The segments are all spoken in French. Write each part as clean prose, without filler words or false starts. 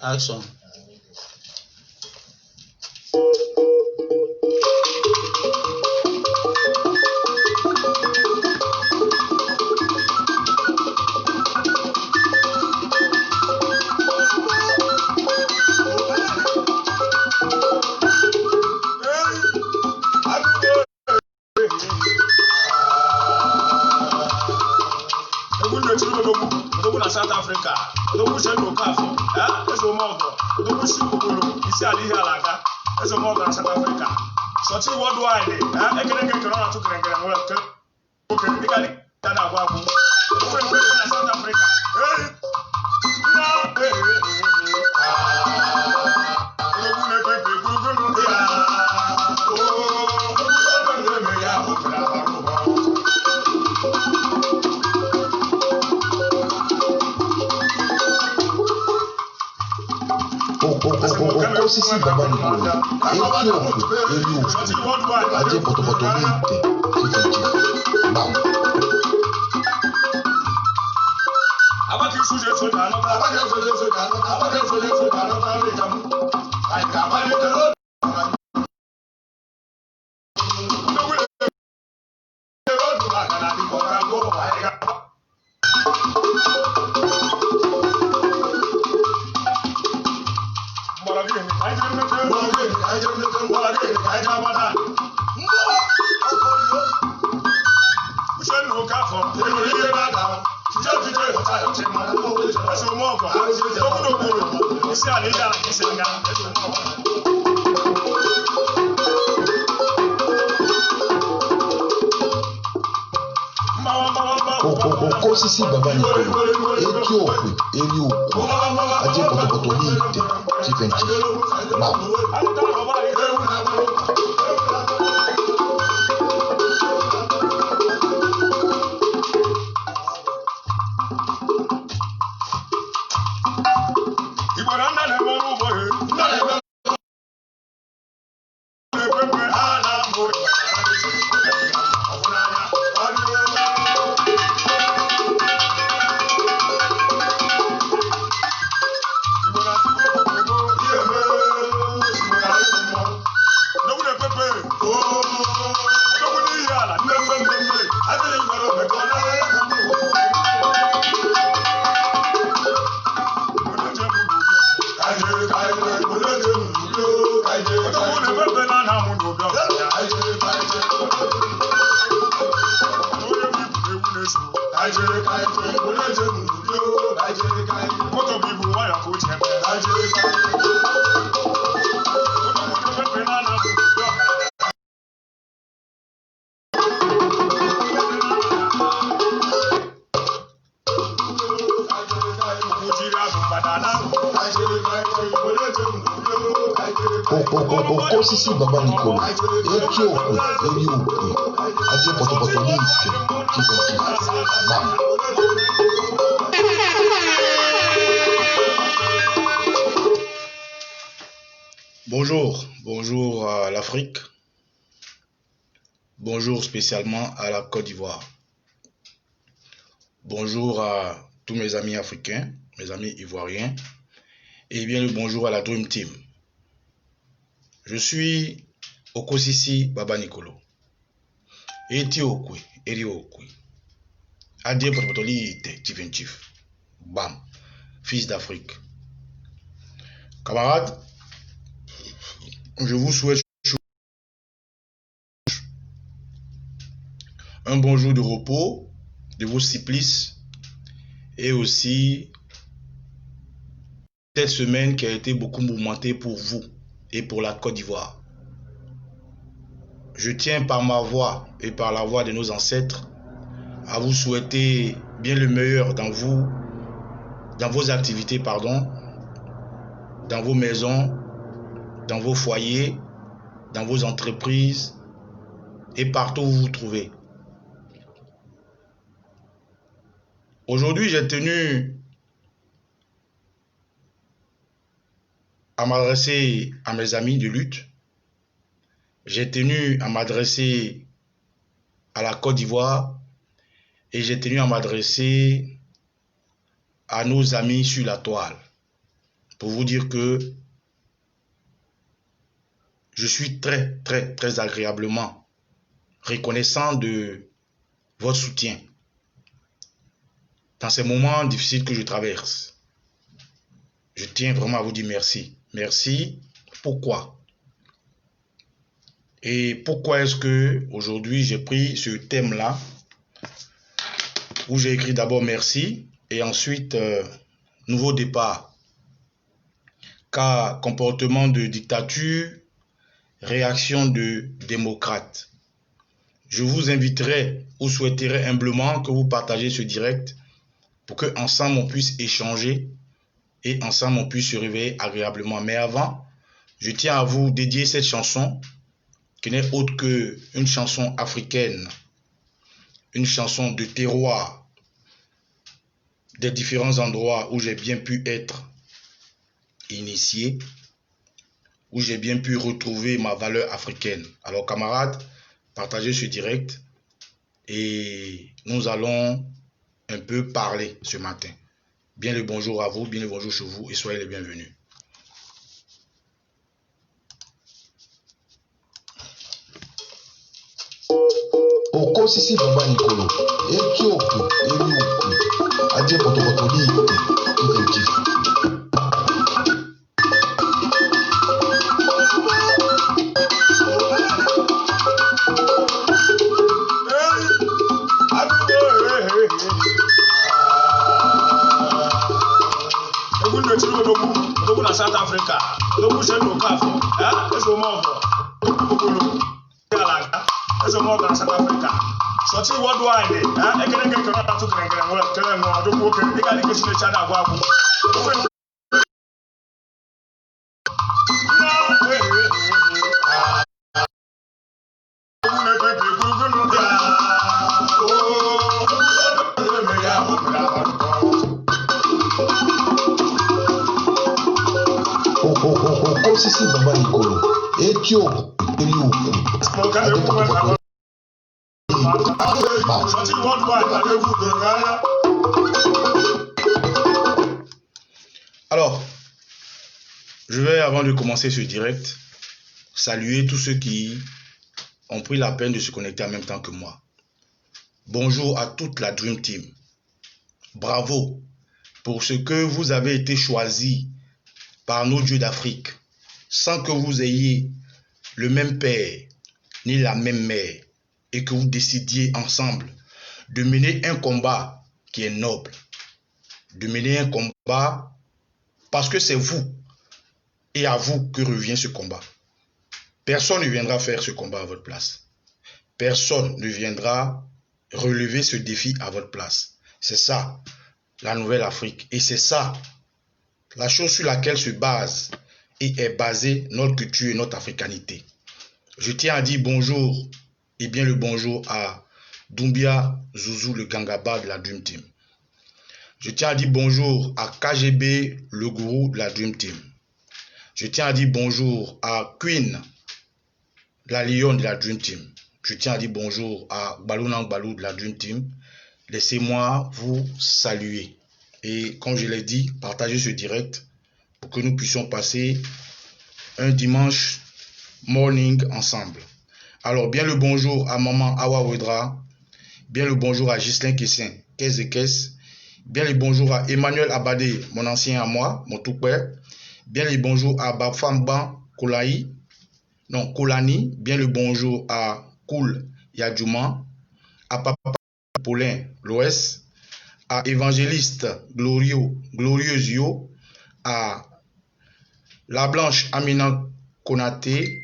Action. South Africa, Dobu Shendo Kafo, Eso Mogo, Dobu Shukuru, Isiali Alaga, Eso Mogo in South Africa. So, see what do I do? I can get around to get a work. Okay, you got it. Tanawabu, South Africa. Osisi baba ni eki okwe eri okwe aje potopoto linte chief bam Abaki suje so dano abaki suje so dano abaki suje so dano tare jamu ai kamari tero Osisi baba ni eki okwe eri okwe aje potopoto linte chief bam Osisi baba ni eki okwe eri okwe aje potopoto linte chief bam. Bonjour à l'Afrique, bonjour spécialement à la Côte d'Ivoire, bonjour à tous mes amis africains, mes amis ivoiriens, et bien le bonjour à la Dream Team. Je suis Okosisi Baba Nicolo, Eti Okwe, Eri Okwe, Adie Potopotoli Chief, Bam, fils d'Afrique. Camarades, je vous souhaite un bon jour de repos de vos supplices et aussi cette semaine qui a été beaucoup mouvementée pour vous et pour la Côte d'Ivoire. Je tiens par ma voix et par la voix de nos ancêtres à vous souhaiter bien le meilleur dans vos activités, dans vos maisons, dans vos foyers, dans vos entreprises et partout où vous vous trouvez. Aujourd'hui, j'ai tenu à m'adresser à mes amis de lutte. J'ai tenu à m'adresser à la Côte d'Ivoire et j'ai tenu à m'adresser à nos amis sur la toile. pour vous dire que je suis très, très, très agréablement reconnaissant de votre soutien dans ces moments difficiles que je traverse. Je tiens vraiment à vous dire merci. Merci. Pourquoi? Et pourquoi est-ce que aujourd'hui j'ai pris ce thème-là où j'ai écrit d'abord merci et ensuite nouveau départ. Car comportement de dictature, réaction de démocrate. Je vous inviterai ou souhaiterais humblement que vous partagez ce direct pour qu'ensemble on puisse échanger et ensemble on puisse se réveiller agréablement. Mais avant, je tiens à vous dédier cette chanson qui n'est autre qu'une chanson africaine, une chanson de terroir, des différents endroits où j'ai bien pu être initié, où j'ai bien pu retrouver ma valeur africaine. Alors camarades, partagez ce direct et nous allons un peu parler ce matin. Bien le bonjour à vous, bien le bonjour chez vous et soyez les bienvenus. Okosisi Baba Nikolo, Etiopu, Eliuku, Adje Potopotoli, Kikentif. South Africa, Lobu Shendo Kafo, Eso Mogo, Galaga, Eso Mogo, South Africa. So, see what do I do? I can't get to Okosisi Baba Nikolo, Etiopu, Eliuku, Adje Potopotoli. Alors, je vais, avant de commencer ce direct, saluer tous ceux qui ont pris la peine de se connecter en même temps que moi. Bonjour à toute la Dream Team. Bravo pour ce que vous avez été choisis par nos dieux d'Afrique, sans que vous ayez le même père ni la même mère, et que vous décidiez ensemble de mener un combat qui est noble, de mener un combat parce que c'est vous et à vous que revient ce combat. Personne ne viendra faire ce combat à votre place. Personne ne viendra relever ce défi à votre place. C'est ça, la nouvelle Afrique. Et c'est ça, la chose sur laquelle se base et est basée notre culture et notre africanité. Je tiens à dire bonjour et bien le bonjour à Doumbia Zouzou, le Gangaba de la Dream Team. Je tiens à dire bonjour à KGB, le gourou de la Dream Team. Je tiens à dire bonjour à Queen, la lionne de la Dream Team. Je tiens à dire bonjour à Balou Nangbalou de la Dream Team. Laissez-moi vous saluer. Et comme je l'ai dit, partagez ce direct pour que nous puissions passer un dimanche morning ensemble. Alors, bien le bonjour à Maman Awa Wedra, bien le bonjour à Ghislain Kessin, Kès et Kès, bien le bonjour à Emmanuel Abadé, mon ancien à moi, mon tout père, bien le bonjour à Bafamban Kolani, bien le bonjour à Koul Yadjouma, à Papa Paulin Loès, à Évangéliste Glorieuse Yo, à La Blanche Amina Konaté,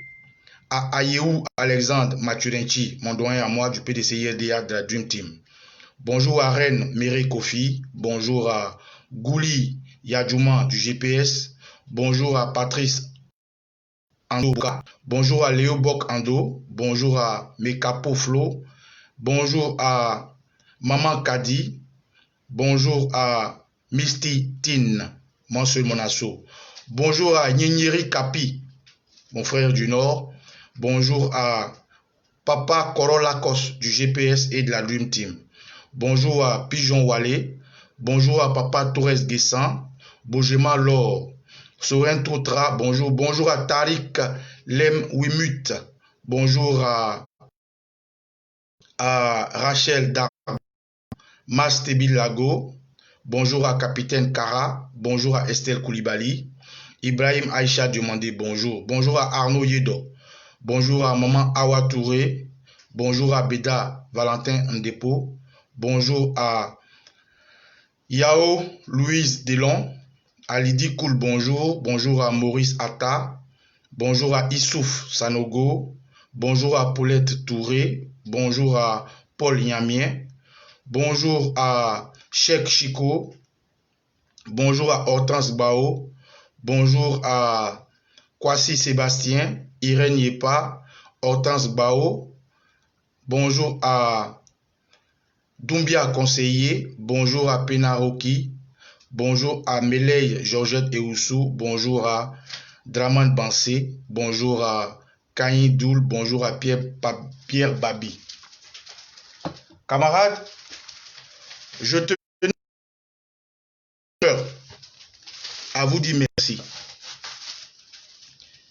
à Ayeou Alexandre Maturinchi, mon doyen à moi du PDCILDA de la Dream Team. Bonjour à Reine Méré Kofi, bonjour à Gouli Yadjouma du GPS, bonjour à Patrice Ando, bonjour à Léo Bok Ando, bonjour à Mekapo Flo, bonjour à Maman Kadi, bonjour à Misty Tin, mon seul Monasso, bonjour à Nyenyeri Kapi, mon frère du Nord, bonjour à Papa Korolakos du GPS et de la Dream Team. Bonjour à Pigeon Wale. Bonjour à Papa Torres Guessan. Bojema Lor. Soren Totra, bonjour. Bonjour à Tariq Lem Wimut. Bonjour à Rachel Dar Mastebi Lago. Bonjour à Capitaine Kara. Bonjour à Estelle Koulibaly. Ibrahim Aïcha Demandé, bonjour. Bonjour à Arnaud Yedo. Bonjour à Maman Awa Touré. Bonjour à Beda Valentin Ndepo. Bonjour à Yao Louise Delon. À Lydie Koul, bonjour. Bonjour à Maurice Atta. Bonjour à Issouf Sanogo. Bonjour à Paulette Touré. Bonjour à Paul Nyamien. Bonjour à Cheikh Chico. Bonjour à Hortense Bao. Bonjour à Kwasi Sébastien, Irène Yepa, Hortense Bao. Bonjour à Doumbia Conseiller. Bonjour à Penaroki. Bonjour à Meley Georgette Eoussou. Bonjour à Draman Bansé. Bonjour à Kanye Doul. Bonjour à Pierre Babi. Camarades, je te à vous dire merci.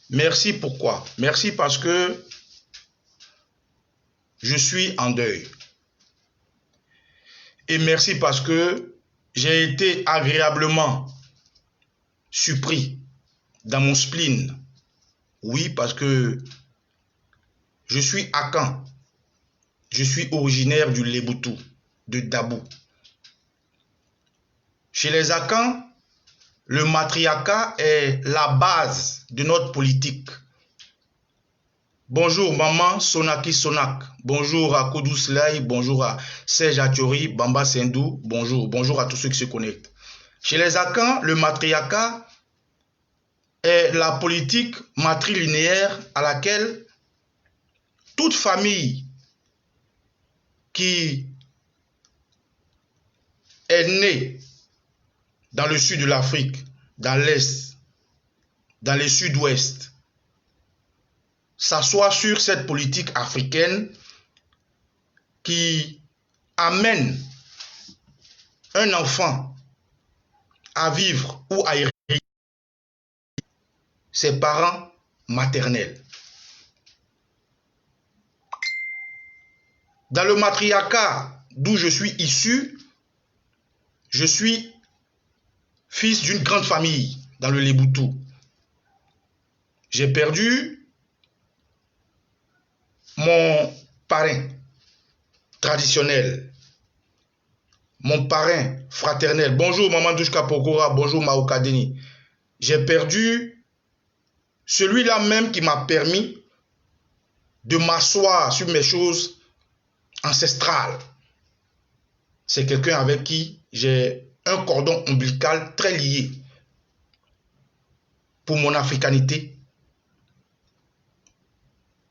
Merci pourquoi? Merci parce que je suis en deuil. Et merci parce que j'ai été agréablement surpris dans mon spleen. Oui, parce que je suis Akan. Je suis originaire du Leboutou, de Dabou. Chez les Akans, le matriarcat est la base de notre politique. Bonjour maman Sonaki Sonak. Bonjour à Kodou Slay. Bonjour à Serge Atiori, Bamba Sendou. Bonjour. Bonjour à tous ceux qui se connectent. Chez les Akans, le matriarcat est la politique matrilinéaire à laquelle toute famille qui est née dans le sud de l'Afrique, dans l'Est, dans le sud-ouest, s'assoit sur cette politique africaine qui amène un enfant à vivre ou à hériter ses parents maternels. Dans le matriarcat d'où je suis issu, je suis fils d'une grande famille dans le Leboutou. J'ai perdu mon parrain traditionnel, mon parrain fraternel. Bonjour Maman Douchka Pokora, bonjour Maoka Deni. J'ai perdu celui-là même qui m'a permis de m'asseoir sur mes choses ancestrales. C'est quelqu'un avec qui j'ai un cordon ombilical très lié pour mon africanité,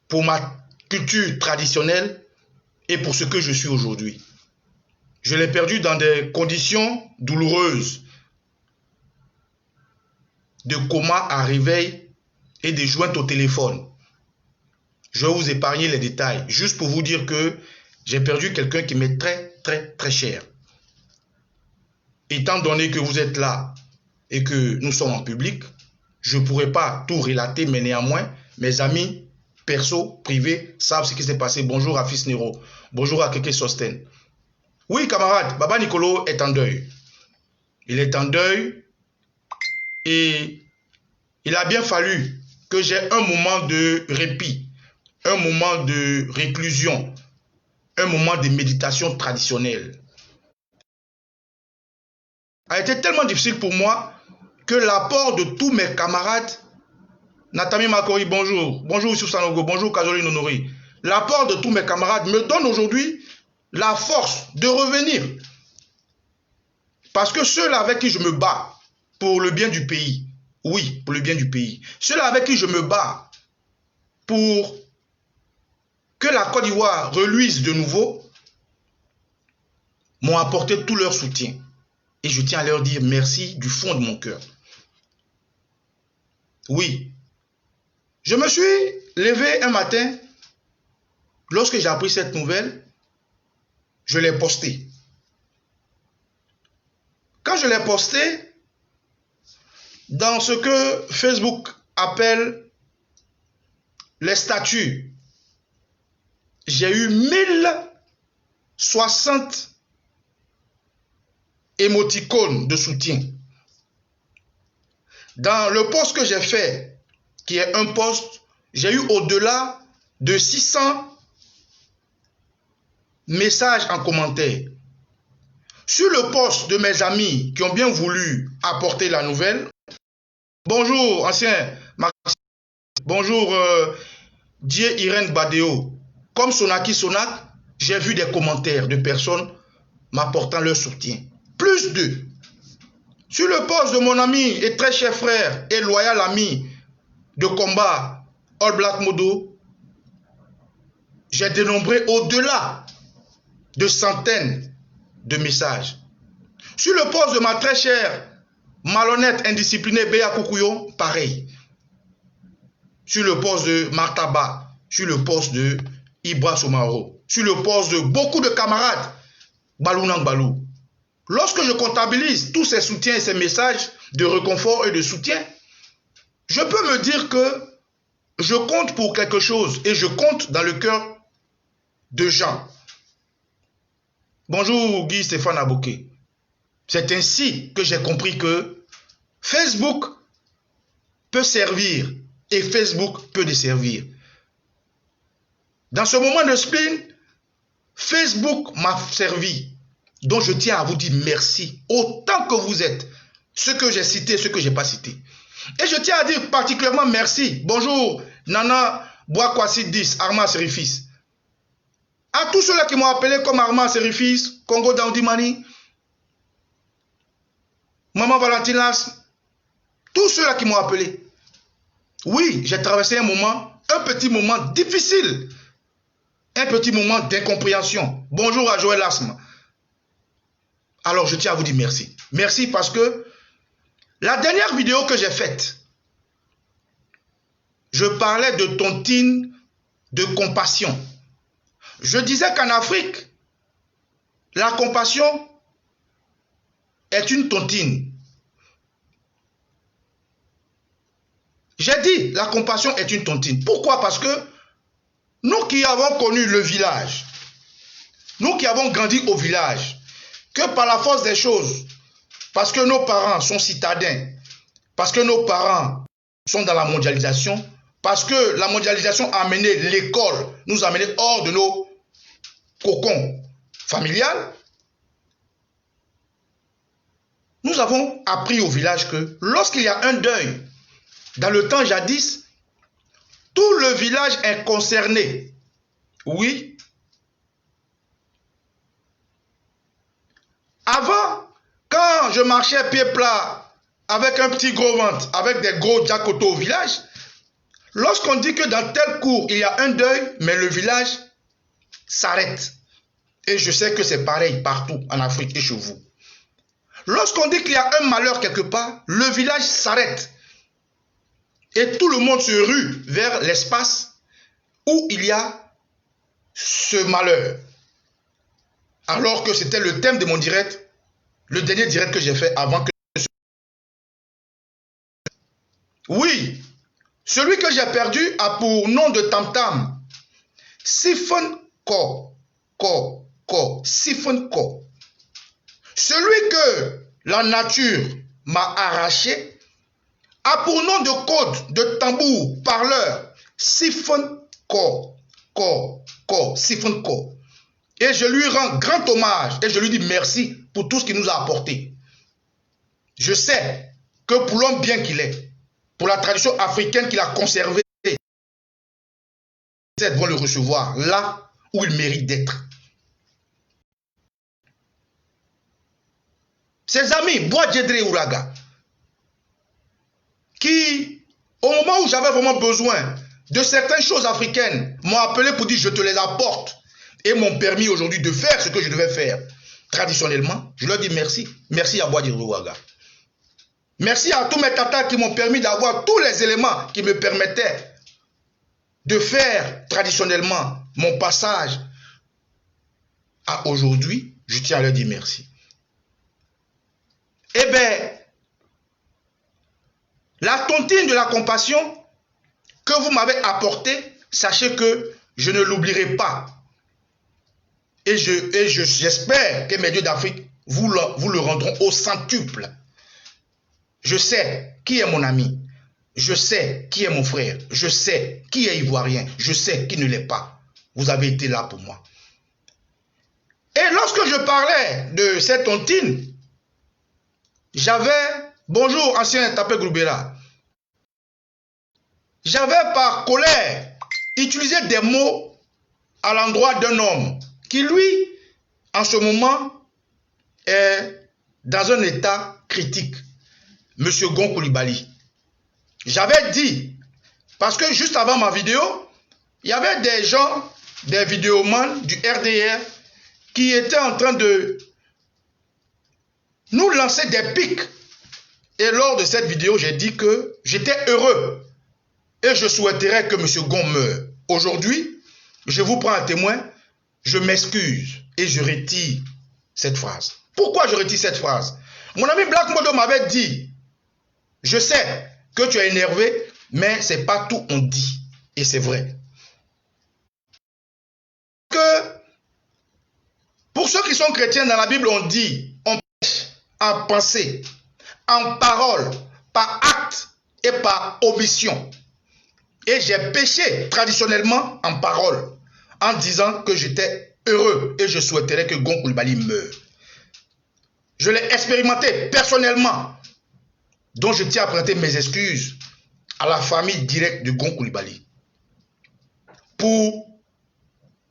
pour ma culture traditionnelle et pour ce que je suis aujourd'hui. Je l'ai perdu dans des conditions douloureuses, de coma à réveil et des jointes au téléphone. Je vais vous épargner les détails, juste pour vous dire que j'ai perdu quelqu'un qui m'est très cher. Étant donné que vous êtes là et que nous sommes en public, je ne pourrai pas tout relater, mais néanmoins, mes amis perso, privés, savent ce qui s'est passé. Bonjour à Fils Nero. Bonjour à Keke Sosten. Oui, camarade, Baba Nicolo est en deuil. Il est en deuil et il a bien fallu que j'ai un moment de répit, un moment de réclusion, un moment de méditation traditionnelle. A été tellement difficile pour moi que l'apport de tous mes camarades, Natami Makori, bonjour, bonjour Youssouf Sanogo, bonjour Kazoline Honoré, l'apport de tous mes camarades me donne aujourd'hui la force de revenir. Parce que ceux-là avec qui je me bats pour le bien du pays, oui, pour le bien du pays, ceux-là avec qui je me bats pour que la Côte d'Ivoire reluise de nouveau, m'ont apporté tout leur soutien. Et je tiens à leur dire merci du fond de mon cœur. Oui. Je me suis levé un matin, lorsque j'ai appris cette nouvelle, je l'ai postée. Quand je l'ai postée, dans ce que Facebook appelle les statuts, j'ai eu 1060 émoticônes de soutien. Dans le post que j'ai fait, qui est un post, j'ai eu au-delà de 600 messages en commentaire. Sur le post de mes amis qui ont bien voulu apporter la nouvelle, bonjour ancien Maxime, bonjour Dieu Irène Badeo, comme Sonaki Sonak, j'ai vu des commentaires de personnes m'apportant leur soutien. Plus d'eux. Sur le poste de mon ami et très cher frère et loyal ami de combat, All Black Modo, j'ai dénombré au-delà de centaines de messages. Sur le poste de ma très chère, malhonnête, indisciplinée Béa Koukouyon, pareil. Sur le poste de Martaba, sur le poste de Ibra Somaro, sur le poste de beaucoup de camarades, Balou Nang Balou. Lorsque je comptabilise tous ces soutiens et ces messages de réconfort et de soutien, je peux me dire que je compte pour quelque chose et je compte dans le cœur de gens. Bonjour Guy Stéphane Abouké. C'est ainsi que j'ai compris que Facebook peut servir et Facebook peut desservir. Dans ce moment de spleen, Facebook m'a servi. Donc je tiens à vous dire merci, autant que vous êtes, ce que j'ai cité, ce que je n'ai pas cité. Et je tiens à dire particulièrement merci. Bonjour Nana Boakwasi 10, Armand Serifis. À tous ceux-là qui m'ont appelé comme Armand Serifis, Congo Dandimani, Maman Valentinas, tous ceux-là qui m'ont appelé. Oui, j'ai traversé un petit moment difficile, un petit moment d'incompréhension. Bonjour à Joël Asma. Alors, je tiens à vous dire merci. Merci parce que la dernière vidéo que j'ai faite, je parlais de tontine, de compassion. Je disais qu'en Afrique, la compassion est une tontine. J'ai dit, la compassion est une tontine. Pourquoi? Parce que nous qui avons connu le village, nous qui avons grandi au village, que par la force des choses, parce que nos parents sont citadins, parce que nos parents sont dans la mondialisation, parce que la mondialisation a amené l'école, nous a amené hors de nos cocons familiales, nous avons appris au village que lorsqu'il y a un deuil, dans le temps jadis, tout le village est concerné. Oui. Avant, quand je marchais pied plat avec un petit gros ventre, avec des gros jacotos au village, lorsqu'on dit que dans tel cour il y a un deuil, mais le village s'arrête. Et je sais que c'est pareil partout en Afrique et chez vous. Lorsqu'on dit qu'il y a un malheur quelque part, le village s'arrête. Et tout le monde se rue vers l'espace où il y a ce malheur. Alors que c'était le thème de mon direct, le dernier direct que j'ai fait avant que... Oui, celui que j'ai perdu a pour nom de tam-tam Siphon Ko, Siphon Ko. Celui que la nature m'a arraché a pour nom de code, de tambour, parleur, Siphon Ko, Siphon Ko. Et je lui rends grand hommage et je lui dis merci pour tout ce qu'il nous a apporté. Je sais que pour l'homme bien qu'il est, pour la tradition africaine qu'il a conservée, ils vont le recevoir là où il mérite d'être. Ses amis, Bois Djedre Ouraga, qui, au moment où j'avais vraiment besoin de certaines choses africaines, m'ont appelé pour dire je te les apporte et m'ont permis aujourd'hui de faire ce que je devais faire. Traditionnellement, je leur dis merci. Merci à Bois Djedre Ouraga. Merci à tous mes tatas qui m'ont permis d'avoir tous les éléments qui me permettaient de faire traditionnellement mon passage à aujourd'hui. Je tiens à leur dire merci. Eh bien, La tontine de la compassion que vous m'avez apportée, sachez que je ne l'oublierai pas. Et j'espère que mes dieux d'Afrique vous le rendront au centuple. Je sais qui est mon ami. Je sais qui est mon frère. Je sais qui est ivoirien. Je sais qui ne l'est pas. Vous avez été là pour moi. Et lorsque je parlais de cette tontine, j'avais, bonjour ancien Tapé Groubera, j'avais par colère utilisé des mots à l'endroit d'un homme qui lui, en ce moment, est dans un état critique. Monsieur Gon Coulibaly. J'avais dit, parce que juste avant ma vidéo, il y avait des gens, des vidéomans du RDR qui étaient en train de nous lancer des pics. Et lors de cette vidéo, j'ai dit que j'étais heureux et je souhaiterais que M. Gon meure. Aujourd'hui, je vous prends un témoin, je m'excuse et je retire cette phrase. Pourquoi je retire cette phrase? Mon ami Black Modo m'avait dit, je sais que tu es énervé, mais ce n'est pas tout on dit. Et c'est vrai. Que pour ceux qui sont chrétiens dans la Bible, on dit, on pêche en pensée, en parole, par acte et par omission. Et j'ai péché traditionnellement en parole, en disant que j'étais heureux et je souhaiterais que Gon Coulibaly meure. Je l'ai expérimenté personnellement, dont je tiens à présenter mes excuses à la famille directe de Gon Coulibaly.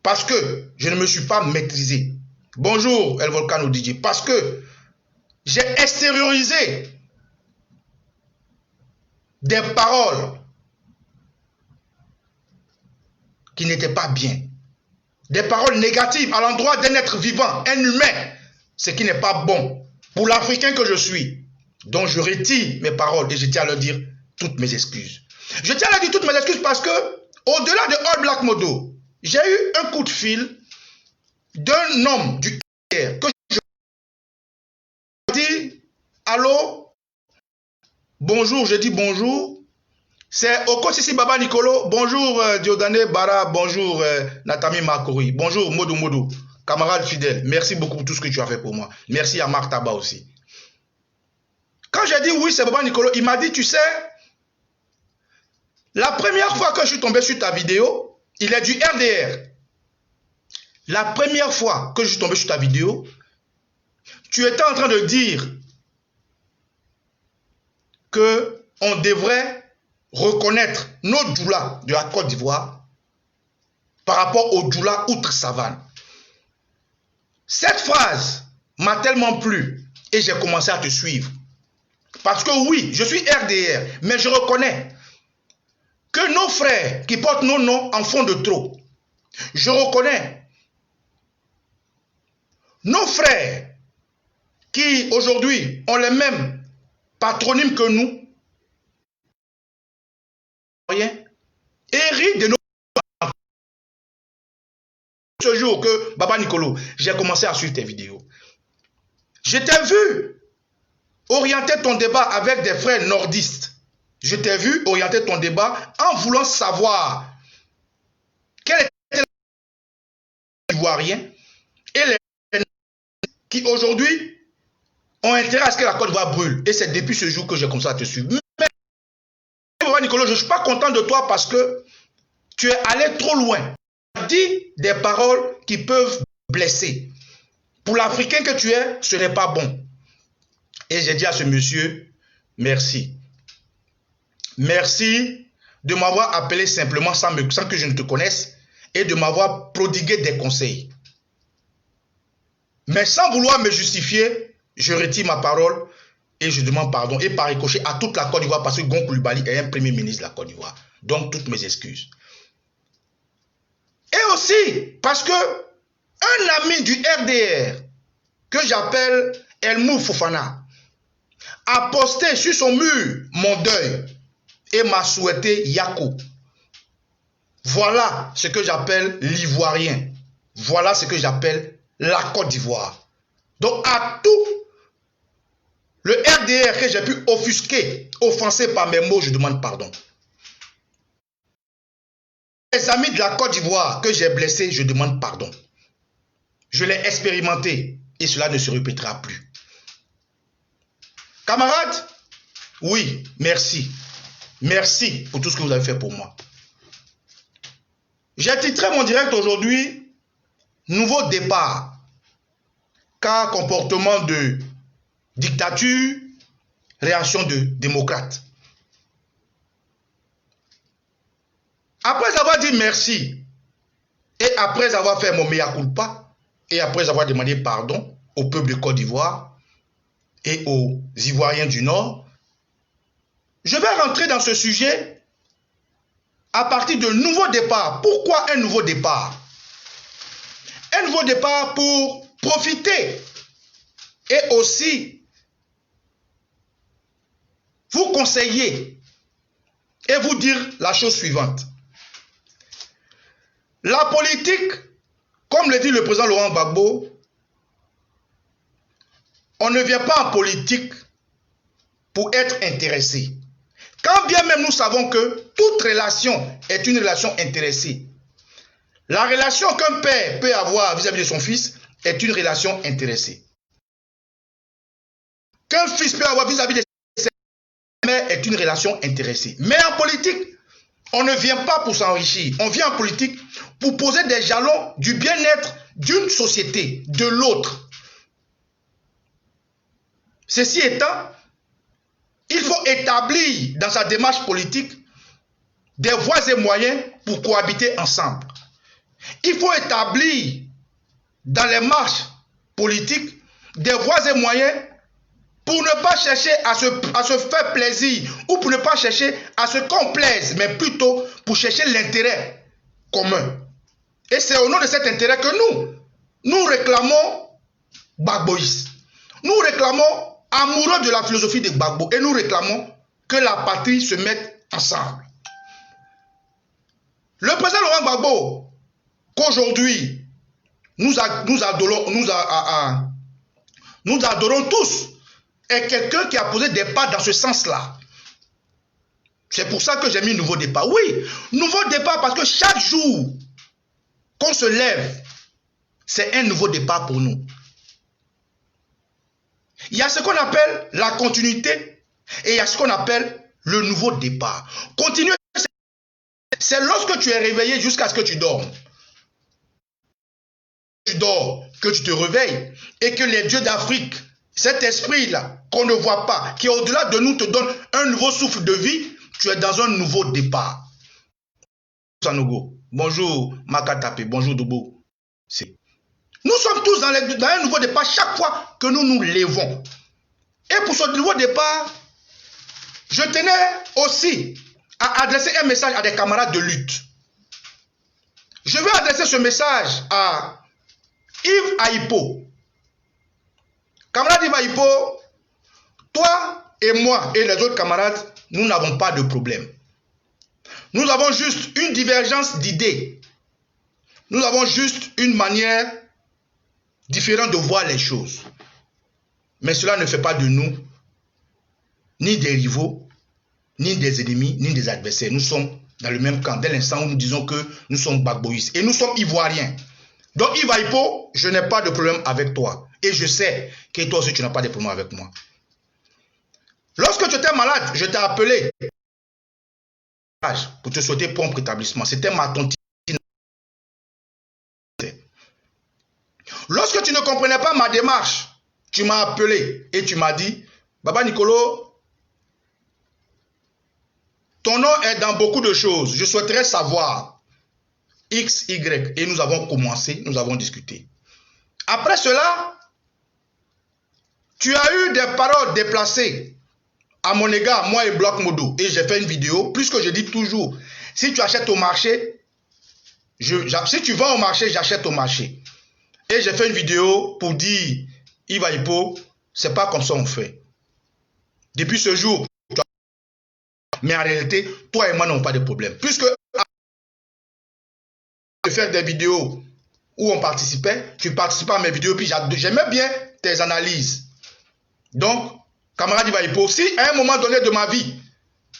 Parce que je ne me suis pas maîtrisé. Bonjour El Volcano DJ. Parce que j'ai extériorisé des paroles qui n'étaient pas bien. Des paroles négatives à l'endroit d'un être vivant, un humain. Ce qui n'est pas bon pour l'Africain que je suis. Donc je retire mes paroles et je tiens à leur dire toutes mes excuses. Je tiens à leur dire toutes mes excuses parce que, au-delà de All Black Modo, j'ai eu un coup de fil d'un homme du RDR que je dis allô, bonjour, je dis bonjour. C'est Okosisi Baba Nicolo, bonjour Diodane Bara, bonjour Natami Makori, bonjour Modo Modo, camarade fidèle, merci beaucoup pour tout ce que tu as fait pour moi. Merci à Marc Taba aussi. Quand j'ai dit oui, c'est Baba Nicolo, il m'a dit, tu sais, la première fois que je suis tombé sur ta vidéo, il est du RDR. La première fois que je suis tombé sur ta vidéo, tu étais en train de dire que on devrait reconnaître nos djoulas de la Côte d'Ivoire par rapport aux djoulas outre-savane. Cette phrase m'a tellement plu et j'ai commencé à te suivre. Parce que oui, je suis RDR, mais je reconnais que nos frères qui portent nos noms en font de trop. Je reconnais nos frères qui aujourd'hui ont les mêmes patronymes que nous, hérite de nos... Ce jour que Baba Nicolo, j'ai commencé à suivre tes vidéos. Je t'ai vu orienter ton débat avec des frères nordistes. Je t'ai vu orienter ton débat en voulant savoir quel était l'ivoirien et les qui aujourd'hui ont intérêt à ce que la Côte d'Ivoire brûle. Et c'est depuis ce jour que j'ai commencé à te suivre. Mais Nicolas, je ne suis pas content de toi parce que tu es allé trop loin. Tu as dit des paroles qui peuvent blesser. Pour l'Africain que tu es, ce n'est pas bon. Et j'ai dit à ce monsieur, merci. Merci de m'avoir appelé simplement sans que je ne te connaisse et de m'avoir prodigué des conseils. Mais sans vouloir me justifier, je retire ma parole et je demande pardon. Et par ricochet à toute la Côte d'Ivoire parce que Gon Coulibaly est un premier ministre de la Côte d'Ivoire. Donc toutes mes excuses. Et aussi parce que un ami du RDR que j'appelle Elmou Fofana a posté sur son mur mon deuil et m'a souhaité Yako. Voilà ce que j'appelle l'ivoirien. Voilà ce que j'appelle la Côte d'Ivoire. Donc à tous le RDR que j'ai pu offenser par mes mots, je demande pardon. Les amis de la Côte d'Ivoire que j'ai blessés, je demande pardon. Je l'ai expérimenté et cela ne se répétera plus. Camarades, oui, merci. Merci pour tout ce que vous avez fait pour moi. J'ai titré mon direct aujourd'hui « Nouveau départ » car comportement de dictature, réaction de démocrate. Après avoir dit merci et après avoir fait mon mea culpa et après avoir demandé pardon au peuple de Côte d'Ivoire et aux Ivoiriens du Nord, je vais rentrer dans ce sujet à partir de nouveau départ. Pourquoi un nouveau départ? Un nouveau départ pour profiter et aussi vous conseiller et vous dire la chose suivante. La politique, comme le dit le président Laurent Gbagbo, on ne vient pas en politique pour être intéressé. Quand bien même nous savons que toute relation est une relation intéressée. La relation qu'un père peut avoir vis-à-vis de son fils est une relation intéressée. Qu'un fils peut avoir vis-à-vis de sa mère est une relation intéressée. Mais en politique, on ne vient pas pour s'enrichir. On vient en politique pour poser des jalons du bien-être d'une société, de l'autre. Ceci étant, il faut établir dans sa démarche politique des voies et moyens pour cohabiter ensemble. Il faut établir dans les marches politiques des voies et moyens pour ne pas chercher à se faire plaisir ou pour ne pas chercher à se complaire, mais plutôt pour chercher l'intérêt commun. Et c'est au nom de cet intérêt que nous réclamons Gbagboïs. Nous réclamons amoureux de la philosophie de Gbagbo et nous réclamons que la patrie se mette ensemble. Le président Laurent Gbagbo, qu'aujourd'hui nous adorons tous, est quelqu'un qui a posé des pas dans ce sens-là. C'est pour ça que j'ai mis nouveau départ. Oui, nouveau départ parce que chaque jour qu'on se lève, c'est un nouveau départ pour nous. Il y a ce qu'on appelle la continuité et il y a ce qu'on appelle le nouveau départ. Continuer, c'est lorsque tu es réveillé jusqu'à ce que tu dormes. Tu dors, que tu te réveilles et que les dieux d'Afrique, cet esprit-là qu'on ne voit pas, qui au-delà de nous te donne un nouveau souffle de vie, tu es dans un nouveau départ. Sanogo, bonjour Makatape, bonjour Dobo. Nous sommes tous dans un nouveau départ chaque fois que nous nous levons. Et pour ce nouveau départ, je tenais aussi à adresser un message à des camarades de lutte. Je vais adresser ce message à Yves Aipo. Camarade Yves Aipo, toi et moi et les autres camarades, nous n'avons pas de problème. Nous avons juste une divergence d'idées. Nous avons juste une manière différente de voir les choses. Mais cela ne fait pas de nous ni des rivaux, ni des ennemis, ni des adversaires. Nous sommes dans le même camp dès l'instant où nous disons que nous sommes Gbagboïs. Et nous sommes Ivoiriens. Donc Yves Aipo, je n'ai pas de problème avec toi. Et je sais que toi aussi tu n'as pas de problème avec moi. Lorsque tu étais malade, je t'ai appelé pour te souhaiter prompt rétablissement. C'était ma tontine. Lorsque tu ne comprenais pas ma démarche, tu m'as appelé et tu m'as dit, Baba Nicolo, ton nom est dans beaucoup de choses. Je souhaiterais savoir X, Y. Et nous avons commencé, nous avons discuté. Après cela, tu as eu des paroles déplacées à mon égard, moi et Bloc Modo. Et j'ai fait une vidéo, puisque je dis toujours, si tu achètes au marché, si tu vends au marché, j'achète au marché. Et j'ai fait une vidéo pour dire, Yves Aipo, c'est pas comme ça on fait. Depuis ce jour, mais en réalité, toi et moi n'avons pas de problème. Puisque de faire des vidéos où on participait, tu participes à mes vidéos, puis j'aimais bien tes analyses. Donc, camarade Ivaïpo, si à un moment donné de ma vie,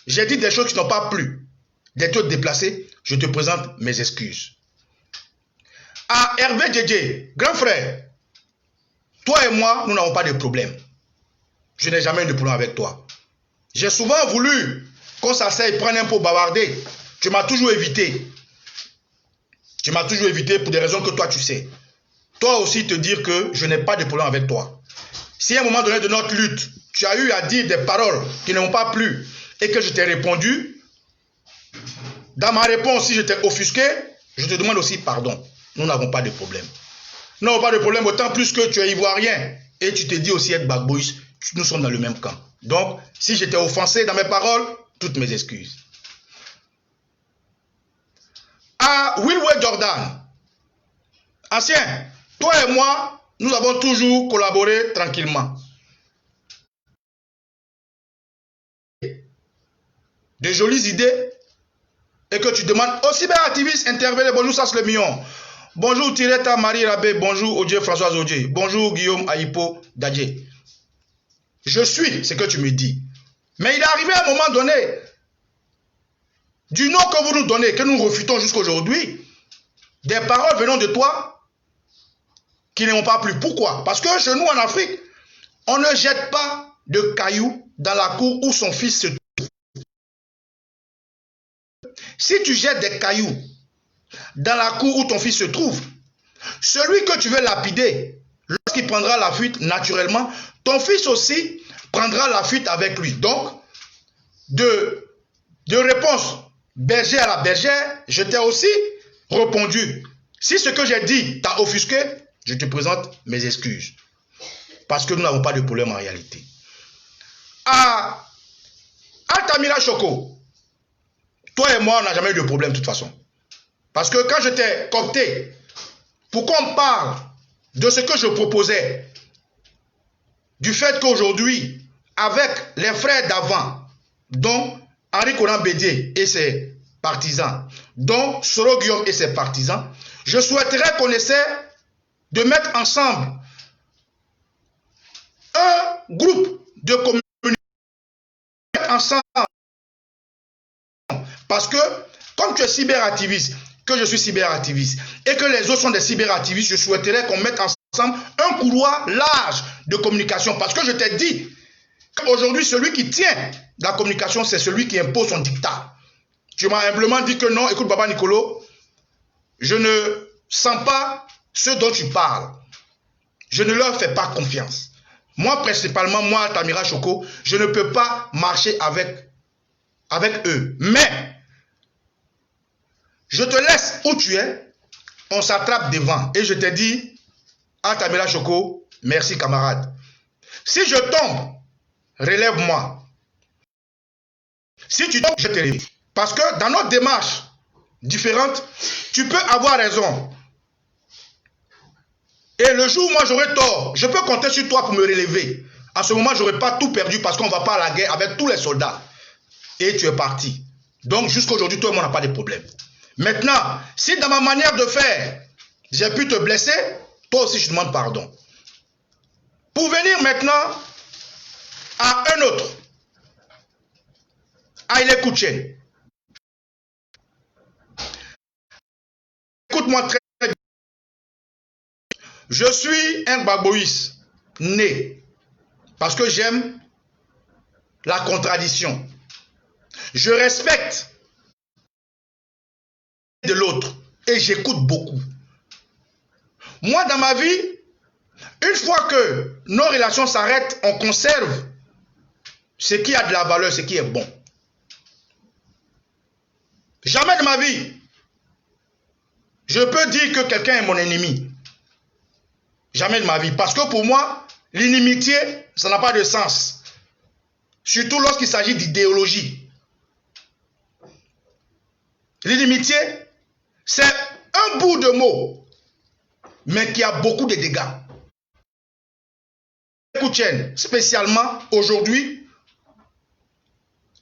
j'ai dit des choses qui n'ont pas plu, des trucs déplacés, je te présente mes excuses. À Hervé Djedje, grand frère, toi et moi, nous n'avons pas de problème. Je n'ai jamais eu de problème avec toi. J'ai souvent voulu qu'on s'asseye, prendre un pot bavarder. Tu m'as toujours évité. Tu m'as toujours évité pour des raisons que toi tu sais. Toi aussi te dire que je n'ai pas de problème avec toi. Si à un moment donné de notre lutte, tu as eu à dire des paroles qui ne m'ont pas plu et que je t'ai répondu, dans ma réponse, si je t'ai offusqué, je te demande aussi pardon. Nous n'avons pas de problème. Nous n'avons pas de problème, autant plus que tu es ivoirien et tu te dis aussi être Gbagboïs. Nous sommes dans le même camp. Donc, si j'étais offensé dans mes paroles, toutes mes excuses. À Wilway Jordan, ancien, toi et moi, nous avons toujours collaboré tranquillement. De jolies idées et que tu demandes aux cyberactivistes intervenez. Bonjour Sas le Million. Bonjour Tireta Marie Rabé. Bonjour Odje Françoise Odje. Bonjour Guillaume Aïpo Dadje. Je suis ce que tu me dis. Mais il est arrivé à un moment donné, du nom que vous nous donnez, que nous refutons jusqu'aujourd'hui, des paroles venant de toi qui ne m'ont pas plu. Pourquoi? Parce que chez nous en Afrique, on ne jette pas de cailloux dans la cour où son fils se trouve. Si tu jettes des cailloux dans la cour où ton fils se trouve, celui que tu veux lapider, lorsqu'il prendra la fuite naturellement, ton fils aussi prendra la fuite avec lui. Donc, de réponse berger à la bergère, je t'ai aussi répondu. Si ce que j'ai dit t'a offusqué, je te présente mes excuses. Parce que nous n'avons pas de problème en réalité. À Altamira Choco, toi et moi, on n'a jamais eu de problème de toute façon. Parce que quand je t'ai coopté pour qu'on parle de ce que je proposais, du fait qu'aujourd'hui, avec les frères d'avant, dont Henri Conan Bédié et ses partisans, dont Soro Guillaume et ses partisans, je souhaiterais qu'on essaie de mettre ensemble un groupe de communautés ensemble. Parce que, comme tu es cyberactiviste, que je suis cyberactiviste, et que les autres sont des cyberactivistes, je souhaiterais qu'on mette ensemble un couloir large de communication. Parce que je t'ai dit qu'aujourd'hui, celui qui tient la communication, c'est celui qui impose son dictat. Tu m'as humblement dit que non, écoute Baba Nicolo, je ne sens pas ce dont tu parles. Je ne leur fais pas confiance. Moi, principalement, moi, Altamira Choco, je ne peux pas marcher avec eux. Mais, je te laisse où tu es, on s'attrape devant. Et je te dis, Altamira Choco, merci camarade. Si je tombe, relève-moi. Si tu tombes, je te relève. Parce que dans notre démarche différente, tu peux avoir raison. Et le jour où moi j'aurai tort, je peux compter sur toi pour me relever. En ce moment, je n'aurai pas tout perdu parce qu'on ne va pas à la guerre avec tous les soldats. Et tu es parti. Donc jusqu'à aujourd'hui, toi et moi, on n'a pas de problème. Maintenant, si dans ma manière de faire, j'ai pu te blesser, toi aussi je demande pardon. Pour venir maintenant à un autre, Haile Kouchen. Écoute-moi très bien. Je suis un Gbagboïs né parce que j'aime la contradiction. Je respecte de l'autre et j'écoute beaucoup. Moi, dans ma vie, une fois que nos relations s'arrêtent, on conserve ce qui a de la valeur, ce qui est bon. Jamais de ma vie, je peux dire que quelqu'un est mon ennemi. Jamais de ma vie. Parce que pour moi, l'inimitié, ça n'a pas de sens. Surtout lorsqu'il s'agit d'idéologie. L'inimitié, c'est un bout de mot, mais qui a beaucoup de dégâts. Kouchen, spécialement aujourd'hui,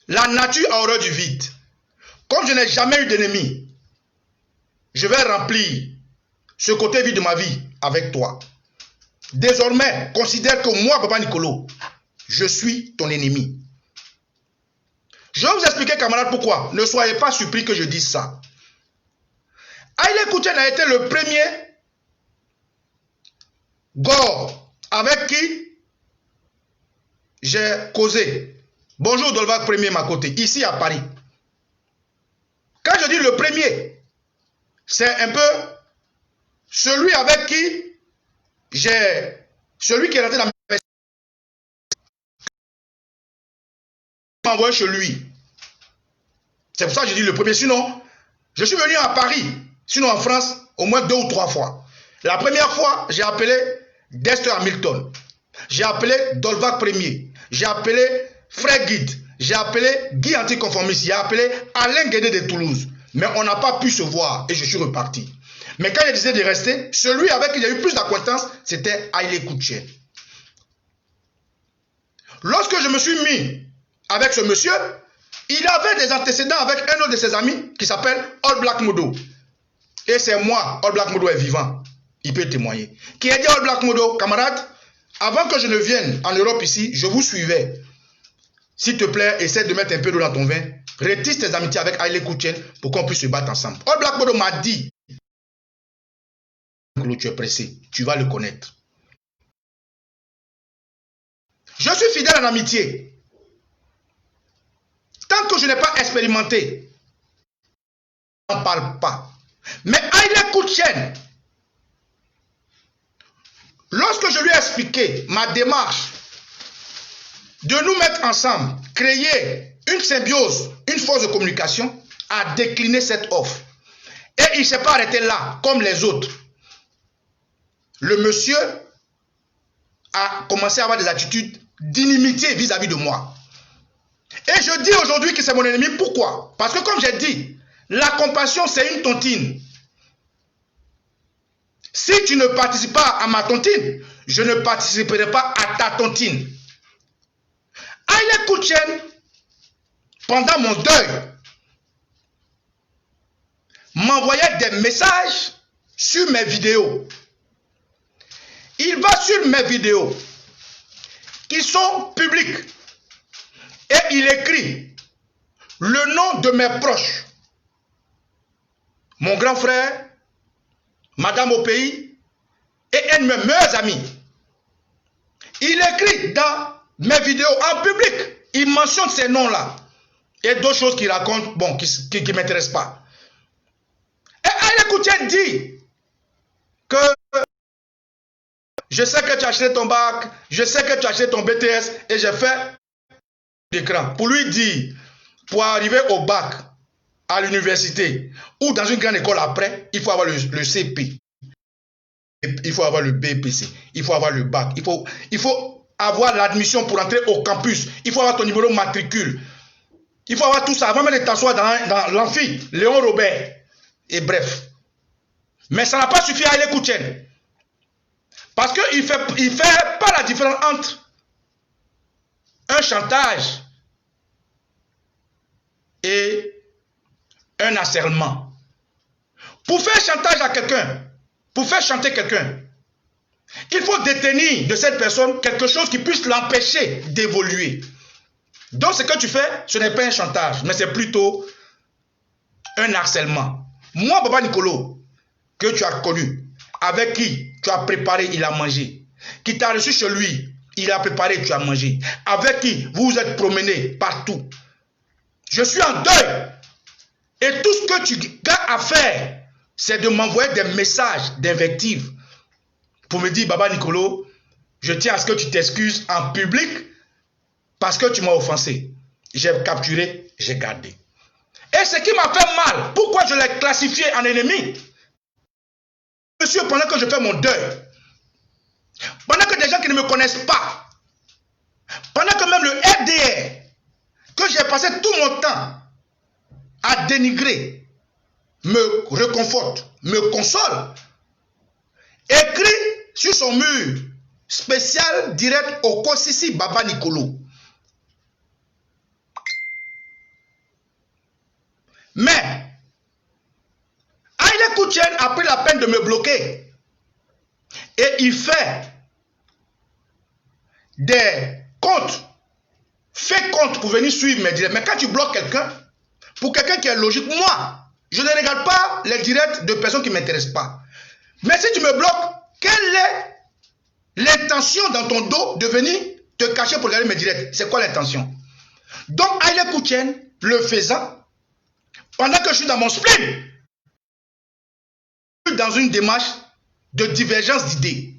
la nature a horreur du vide. Comme je n'ai jamais eu d'ennemi, je vais remplir ce côté vide de ma vie avec toi. Désormais, considère que moi, Baba Nicolo, Je suis ton ennemi. Je vais vous expliquer, camarades, pourquoi. Ne soyez pas surpris que je dise ça. Haile Koutchen a été le premier Gore avec qui j'ai causé. Bonjour Dolvac Premier Makoté, ici à Paris. Quand je dis le premier, c'est un peu celui avec qui celui qui est rentré dans ma envoyé chez lui. C'est pour ça que je dis le premier. Sinon, je suis venu à Paris, sinon en France, au moins 2 ou 3 fois. La première fois, j'ai appelé Dexter Hamilton. J'ai appelé Dolvac Premier. J'ai appelé Frère Guide. J'ai appelé Guy Anticonformiste. J'ai appelé Alain Guédé de Toulouse. Mais on n'a pas pu se voir et je suis reparti. Mais quand il décidé de rester, celui avec qui il y a eu plus d'acquaintance, c'était Haile Koutchen. Lorsque je me suis mis avec ce monsieur, il avait des antécédents avec un autre de ses amis qui s'appelle All Black Modo. Et c'est moi, All Black Modo est vivant. Il peut témoigner. Qui a dit All Black Modo, camarade, avant que je ne vienne en Europe ici, je vous suivais. S'il te plaît, essaie de mettre un peu d'eau dans ton vin. Rétisse tes amitiés avec Haile Koutchen pour qu'on puisse se battre ensemble. All Black Modo m'a dit, tu es pressé, tu vas le connaître. Je suis fidèle en amitié. Tant que je n'ai pas expérimenté, on n'en parle pas. Mais Haile Koutchen, lorsque je lui ai expliqué ma démarche de nous mettre ensemble, créer une symbiose, une force de communication, a décliné cette offre. Et il ne s'est pas arrêté là, comme les autres. Le monsieur a commencé à avoir des attitudes d'inimitié vis-à-vis de moi. Et je dis aujourd'hui que c'est mon ennemi. Pourquoi? Parce que comme j'ai dit, la compassion c'est une tontine. Si tu ne participes pas à ma tontine, je ne participerai pas à ta tontine. Haile Koutchen, pendant mon deuil, m'envoyait des messages sur mes vidéos. Il va sur mes vidéos qui sont publiques et il écrit le nom de mes proches. Mon grand frère, Madame au pays et un de mes meilleurs amis. Il écrit dans mes vidéos en public, il mentionne ces noms-là et d'autres choses qu'il raconte, bon, qui ne m'intéressent pas. Et Haile Koutchen dit que je sais que tu as acheté ton bac, je sais que tu as acheté ton BTS et j'ai fait l'écran pour lui dire, pour arriver au bac, à l'université ou dans une grande école après, il faut avoir le CP, il faut avoir le BPC, il faut avoir le bac, il faut avoir l'admission pour entrer au campus, il faut avoir ton numéro de matricule, il faut avoir tout ça avant même de t'asseoir dans l'amphi, Léon Robert, et bref. Mais ça n'a pas suffi à Haile Koutchen. Parce qu'il ne fait pas la différence entre un chantage et un harcèlement. Pour faire chantage à quelqu'un, pour faire chanter quelqu'un, il faut détenir de cette personne quelque chose qui puisse l'empêcher d'évoluer. Donc ce que tu fais, ce n'est pas un chantage, mais c'est plutôt un harcèlement. Moi, Baba Nicolo, que tu as connu, avec qui tu as préparé, il a mangé, qui t'a reçu chez lui, il a préparé, tu as mangé, avec qui vous vous êtes promené partout. Je suis en deuil. Et tout ce que tu as à faire, c'est de m'envoyer des messages d'invective pour me dire, Baba Nicolo, je tiens à ce que tu t'excuses en public parce que tu m'as offensé. J'ai capturé, j'ai gardé. Et ce qui m'a fait mal, pourquoi je l'ai classifié en ennemi? Monsieur, pendant que je fais mon deuil, pendant que des gens qui ne me connaissent pas, pendant que même le RDR, que j'ai passé tout mon temps à dénigrer, me réconforte, me console, écrit sur son mur spécial direct au Kosisi Baba Nicolo. Mais Haile Koutchen a pris la peine de me bloquer et il fait des compte. Fais compte pour venir suivre mes directs. Mais quand tu bloques quelqu'un, pour quelqu'un qui est logique, moi, je ne regarde pas les directs de personnes qui ne m'intéressent pas. Mais si tu me bloques, quelle est l'intention dans ton dos de venir te cacher pour regarder mes directs? C'est quoi l'intention? Donc, Haile Koutienne, le faisant, pendant que je suis dans mon spleen, dans une démarche de divergence d'idées.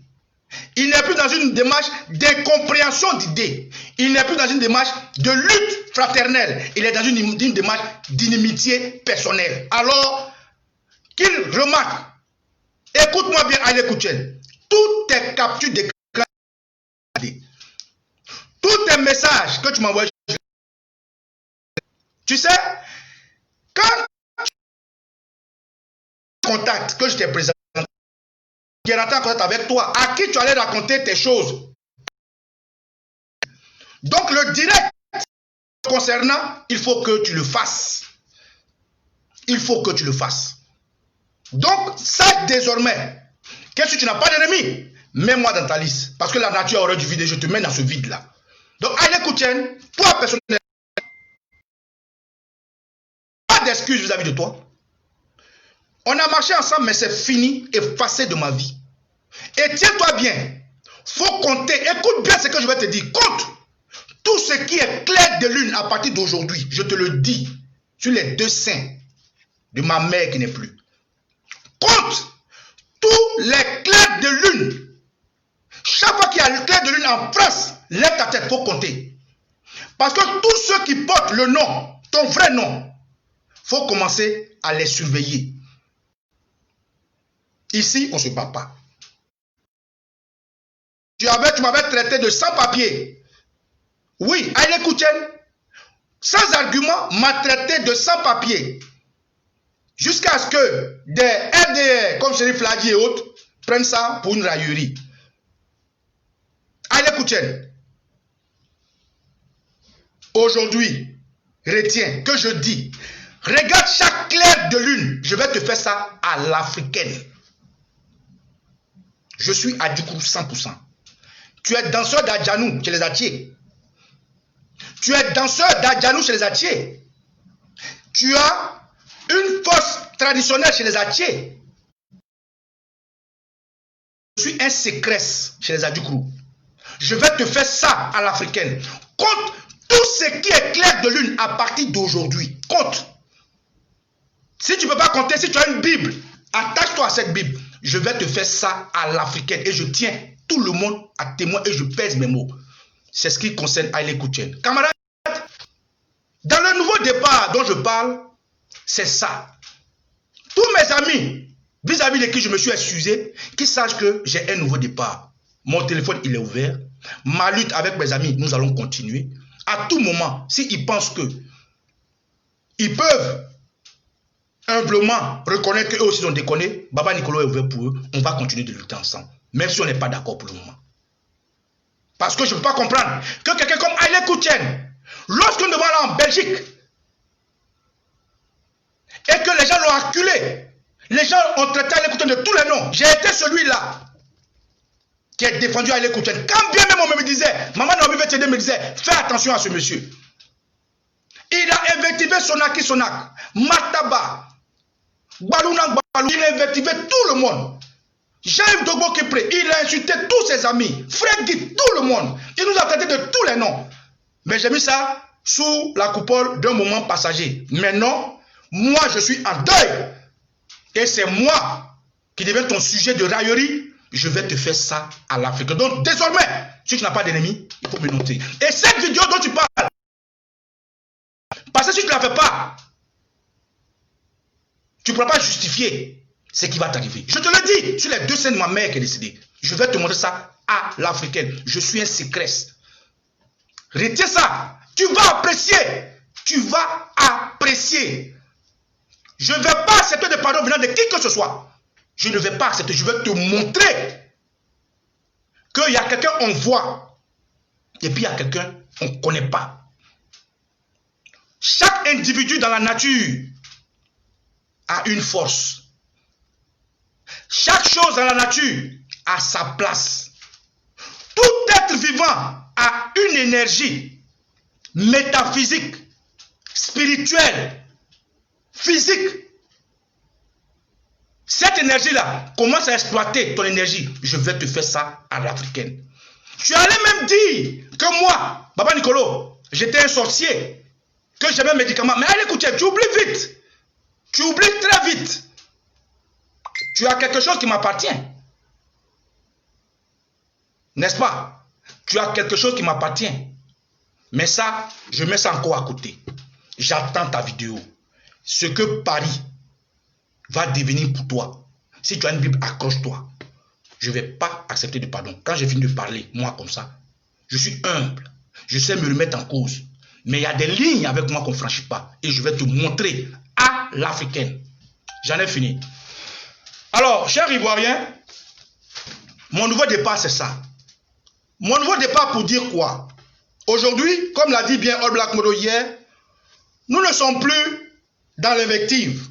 Il n'est plus dans une démarche d'incompréhension d'idées. Il n'est plus dans une démarche de lutte fraternelle. Il est dans une démarche d'inimitié personnelle. Alors, qu'il remarque, écoute-moi bien, Haile Koutienne, toutes tes captures d'écran, tous tes messages que tu m'envoies, tu sais, quand tu contactes que je t'ai présenté, qui est rentré en contact avec toi, à qui tu allais raconter tes choses. Donc le direct concernant, il faut que tu le fasses. Il faut que tu le fasses. Donc, sache désormais que si tu n'as pas d'ennemi, mets-moi dans ta liste. Parce que la nature aurait du vide et je te mets dans ce vide-là. Donc, Haile Koutienne, toi personnellement, pas d'excuses vis-à-vis de toi. On a marché ensemble, mais c'est fini, effacé de ma vie. Et tiens-toi bien, faut compter, écoute bien ce que je vais te dire, compte tout ce qui est clair de lune à partir d'aujourd'hui, je te le dis, sur les deux seins de ma mère qui n'est plus. Compte tous les clairs de lune. Chaque fois qu'il y a le clair de lune en France, lève ta tête, faut compter. Parce que tous ceux qui portent le nom, ton vrai nom, faut commencer à les surveiller. Ici, on ne se bat pas. Tu m'avais traité de sans-papier. Oui, Haile Koutienne, sans argument, m'a traité de sans-papier. Jusqu'à ce que des RDR, comme Chérif Ladi et autres, prennent ça pour une raillerie. Haile Koutienne, aujourd'hui, retiens que je dis, regarde chaque clair de lune, je vais te faire ça à l'africaine. Je suis à Djoukourou 100%. Tu es danseur d'Adjanou chez les Atiers. Tu es danseur d'Adjanou chez les Atiers. Tu as une force traditionnelle chez les Atiers. Je suis un sécresse chez les Adjoukourou. Je vais te faire ça à l'africaine. Compte tout ce qui est clair de lune à partir d'aujourd'hui. Compte. Si tu ne peux pas compter, si tu as une Bible, attache-toi à cette Bible. Je vais te faire ça à l'africaine et je tiens tout le monde à témoin et je pèse mes mots. C'est ce qui concerne Haile Koutienne. Camarades, dans le nouveau départ dont je parle, c'est ça. Tous mes amis, vis-à-vis de qui je me suis excusé, qu'ils sachent que j'ai un nouveau départ. Mon téléphone, il est ouvert. Ma lutte avec mes amis, nous allons continuer. À tout moment, s'ils pensent que ils peuvent humblement reconnaître qu'eux aussi ont déconné, Baba Nicolo est ouvert pour eux, on va continuer de lutter ensemble. Même si on n'est pas d'accord pour le moment. Parce que je ne peux pas comprendre que quelqu'un comme Haile Koutienne, lorsqu'on devait aller en Belgique, et que les gens l'ont acculé, les gens ont traité Haile Koutienne de tous les noms. J'ai été celui-là qui a défendu Haile Koutienne. Quand bien même on me disait, Maman Naomi Vetede me disait, fais attention à ce monsieur. Il a invectivé Sonaki Sonak, Mataba, Balounak Balou, il a invectivé tout le monde. Jean-Yves Dogbo Kepré, il a insulté tous ses amis, Fred Guy, tout le monde. Il nous a traité de tous les noms. Mais j'ai mis ça sous la coupole d'un moment passager. Mais non, moi je suis en deuil. Et c'est moi qui deviens ton sujet de raillerie. Je vais te faire ça à l'Afrique. Donc désormais, si tu n'as pas d'ennemi, il faut me noter. Et cette vidéo dont tu parles, parce que si tu ne la fais pas, tu ne pourras pas justifier ce qui va t'arriver. Je te le dis, sur les deux scènes de ma mère qui est décédée. Je vais te montrer ça à l'africaine. Je suis un sécresse. Retiens ça. Tu vas apprécier. Tu vas apprécier. Je ne vais pas accepter de pardon venant de qui que ce soit. Je ne vais pas accepter. Je vais te montrer qu'il y a quelqu'un on voit. Et puis il y a quelqu'un on ne connaît pas. Chaque individu dans la nature a une force. Chaque chose dans la nature a sa place. Tout être vivant a une énergie métaphysique, spirituelle, physique, cette énergie-là commence à exploiter ton énergie. Je vais te faire ça à l'africaine. Tu allais même dire que moi, Baba Nicolo, j'étais un sorcier, que j'avais un médicament. Mais allez écouter, tu oublies vite. Tu oublies très vite. Tu as quelque chose qui m'appartient. N'est-ce pas? Tu as quelque chose qui m'appartient. Mais ça, je mets ça encore à côté. J'attends ta vidéo. Ce que Paris va devenir pour toi. Si tu as une Bible, accroche-toi. Je ne vais pas accepter de pardon. Quand j'ai fini de parler, moi comme ça, je suis humble. Je sais me remettre en cause. Mais il y a des lignes avec moi qu'on ne franchit pas. Et je vais te montrer à l'africaine. J'en ai fini. Alors, chers Ivoiriens, mon nouveau départ, c'est ça. Mon nouveau départ pour dire quoi? Aujourd'hui, comme l'a dit bien All Black Modo hier, nous ne sommes plus dans l'invective.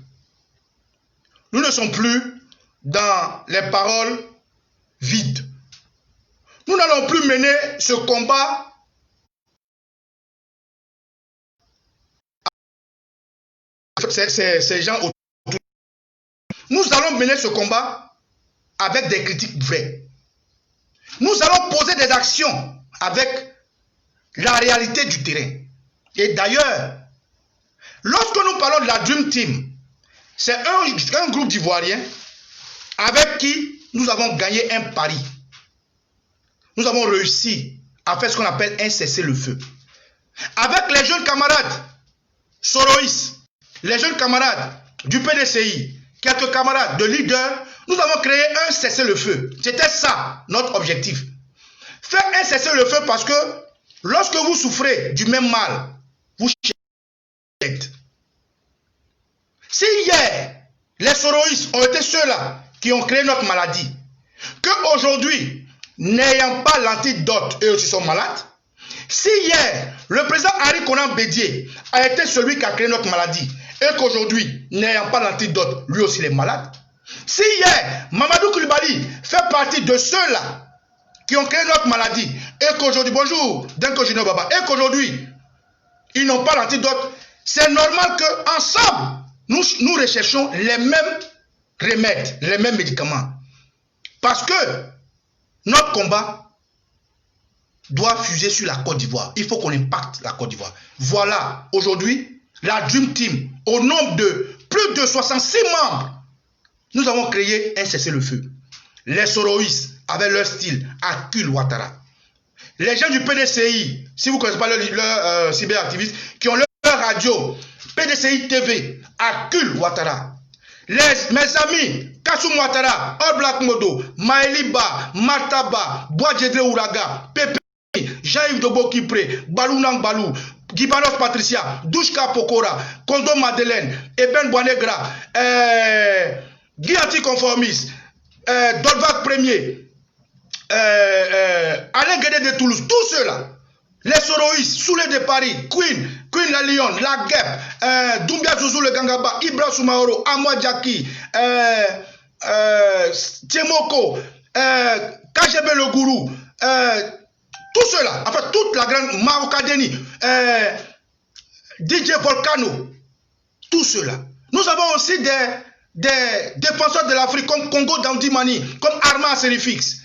Nous ne sommes plus dans les paroles vides. Nous n'allons plus mener ce combat avec ces gens autour. Nous allons mener ce combat avec des critiques vraies. Nous allons poser des actions avec la réalité du terrain. Et d'ailleurs, lorsque nous parlons de la Dream Team, c'est un groupe d'Ivoiriens avec qui nous avons gagné un pari. Nous avons réussi à faire ce qu'on appelle un cessez-le-feu. Avec les jeunes camarades Soroïs, les jeunes camarades du PDCI, quelques camarades de leaders, nous avons créé un cessez-le-feu. C'était ça notre objectif. Faire un cessez-le-feu parce que lorsque vous souffrez du même mal, vous cherchez. Si hier, les Soroïs ont été ceux-là qui ont créé notre maladie, qu'aujourd'hui, n'ayant pas l'antidote, eux aussi sont malades, si hier, le président Henri Konan Bédié a été celui qui a créé notre maladie, et qu'aujourd'hui, n'ayant pas l'antidote, lui aussi il est malade, si hier, Mamadou Koulibaly fait partie de ceux-là qui ont créé notre maladie, et qu'aujourd'hui, bonjour, Denko Junior Baba, et qu'aujourd'hui, ils n'ont pas l'antidote, c'est normal qu'ensemble, nous recherchons les mêmes remèdes, les mêmes médicaments. Parce que notre combat doit fuser sur la Côte d'Ivoire. Il faut qu'on impacte la Côte d'Ivoire. Voilà, aujourd'hui, la Dream Team, au nombre de plus de 66 membres, nous avons créé un cessez-le-feu. Les Soroïs, avec leur style, Akul Ouattara. Les gens du PDCI, si vous ne connaissez pas leur cyberactivistes, qui ont leur radio, PDCI TV, Akul Ouattara. Mes amis, Kassoum Ouattara, All Black Modo, Maëliba, Martaba, Boadjedre Ouraga, Pepe, Jean-Yves Dobo Kipré, Balou Nang Balou, Gibanos Patricia, Douchka Pokora, Kondo Madeleine, Eben Boanegra, Guy Anticonformiste, Dolvac Premier, Alain Guédé de Toulouse, tous ceux-là, les Soroïs, Soulé de Paris, Queen la Lyon, la Guêpe, Doumbia Zouzou le Gangaba, Ibra Soumaoro, Amwa Djaki, Tiemoko, KGB le Gourou, tout cela, enfin toute la grande Marokadeni, DJ Volcano, tout cela. Nous avons aussi des défenseurs de l'Afrique comme Congo Dandimani, comme Arma Serifix.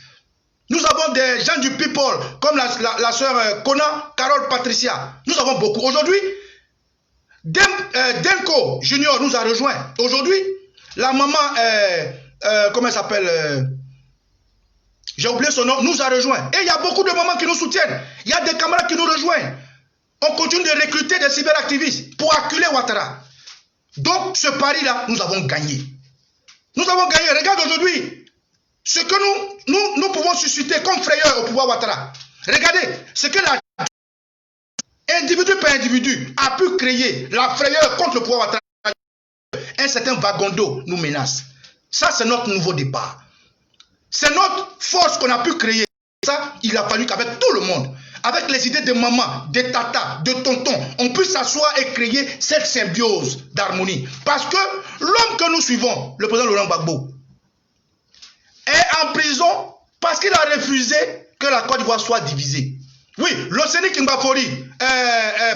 Nous avons des gens du People, comme la sœur Kona, Carole Patricia. Nous avons beaucoup. Aujourd'hui, Denko Junior nous a rejoint. Aujourd'hui, la maman, comment elle s'appelle, j'ai oublié son nom, nous a rejoint. Et il y a beaucoup de mamans qui nous soutiennent. Il y a des camarades qui nous rejoignent. On continue de recruter des cyberactivistes pour acculer Ouattara. Donc, ce pari-là, nous avons gagné. Nous avons gagné. Regarde aujourd'hui ce que nous pouvons susciter comme frayeur au pouvoir Ouattara. Regardez ce que individu par individu a pu créer la frayeur contre le pouvoir Ouattara. Un certain wagon d'eau nous menace. Ça, c'est notre nouveau départ. C'est notre force qu'on a pu créer. Ça, il a fallu qu'avec tout le monde, avec les idées de maman, de tata, de tonton, on puisse s'asseoir et créer cette symbiose d'harmonie. Parce que l'homme que nous suivons, le président Laurent Gbagbo, est en prison parce qu'il a refusé que la Côte d'Ivoire soit divisée. Oui, l'Océanie Kimbafori,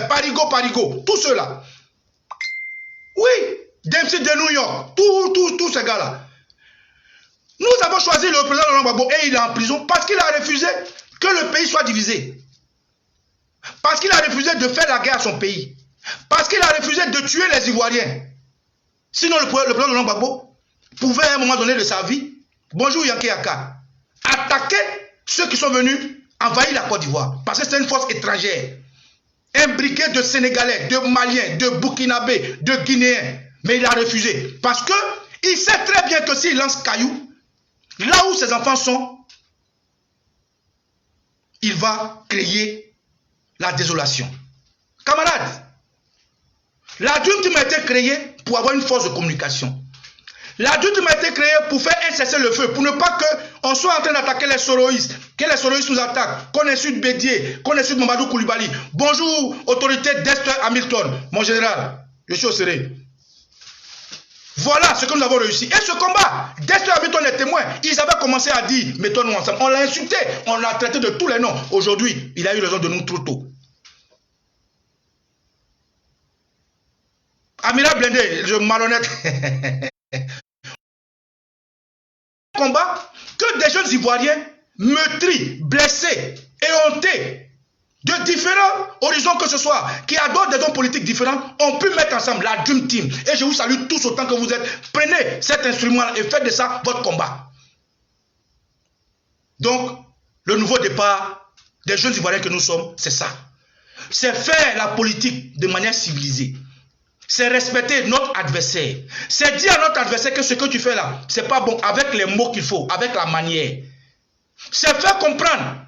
Parigo, tout ceux-là. Oui, Dempsey de New York, tous ces gars-là. Nous avons choisi le président Laurent Gbagbo et il est en prison parce qu'il a refusé que le pays soit divisé. Parce qu'il a refusé de faire la guerre à son pays. Parce qu'il a refusé de tuer les Ivoiriens. Sinon, le président Laurent Gbagbo pouvait à un moment donné de sa vie, bonjour Yanké Yaka, attaquer ceux qui sont venus envahir la Côte d'Ivoire. Parce que c'est une force étrangère. Imbriquée de Sénégalais, de Maliens, de Burkinabés, de Guinéens. Mais il a refusé. Parce qu'il sait très bien que s'il lance caillou, là où ses enfants sont, il va créer la désolation. Camarades, la Dream Team a été créée pour avoir une force de communication. La Dream Team a été créée pour faire un cessez-le-feu, pour ne pas qu'on soit en train d'attaquer les soroïstes, que les soroïstes nous attaquent, qu'on insulte Bédier, qu'on insulte Mamadou Koulibaly. Bonjour, autorité d'Esther Hamilton, mon général, je suis au serré. Voilà ce que nous avons réussi. Et ce combat, Destler Hamilton est témoin. Ils avaient commencé à dire, mettons-nous ensemble. On l'a insulté, on l'a traité de tous les noms. Aujourd'hui, il a eu raison de nous trop tôt. Amira Blindé, je malhonnête. Combat que des jeunes Ivoiriens meurtris, blessés, éhontés, de différents horizons que ce soit, qui adorent des hommes politiques différents, ont pu mettre ensemble la Dream Team. Et je vous salue tous autant que vous êtes. Prenez cet instrument et faites de ça votre combat. Donc, le nouveau départ des jeunes Ivoiriens que nous sommes, c'est ça. C'est faire la politique de manière civilisée. C'est respecter notre adversaire. C'est dire à notre adversaire que ce que tu fais là, c'est pas bon, avec les mots qu'il faut, avec la manière. C'est faire comprendre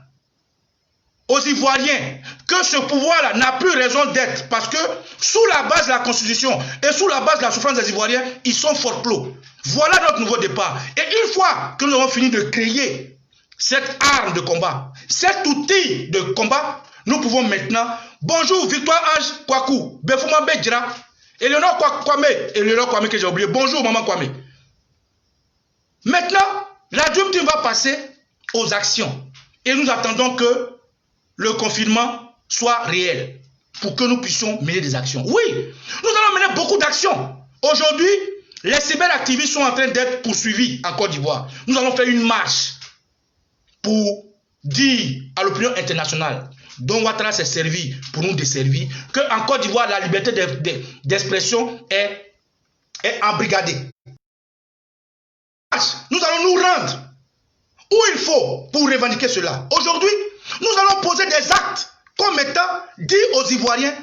aux Ivoiriens que ce pouvoir-là n'a plus raison d'être parce que sous la base de la Constitution et sous la base de la souffrance des Ivoiriens, ils sont forclos. Voilà notre nouveau départ. Et une fois que nous avons fini de créer cette arme de combat, cet outil de combat, nous pouvons maintenant, bonjour Victoire Ange Kwaku, Befouma Bedjira, Eleonore Kwame que j'ai oublié, bonjour Maman Kwame. Maintenant, la Dream Team va passer aux actions et nous attendons que le confinement soit réel pour que nous puissions mener des actions. Oui, nous allons mener beaucoup d'actions. Aujourd'hui, les cyberactivistes sont en train d'être poursuivis en Côte d'Ivoire. Nous allons faire une marche pour dire à l'opinion internationale dont Ouattara s'est servi pour nous desservir qu'en Côte d'Ivoire, la liberté d'expression est embrigadée. Nous allons nous rendre où il faut pour revendiquer cela. Aujourd'hui, nous allons poser des actes comme étant dit aux Ivoiriens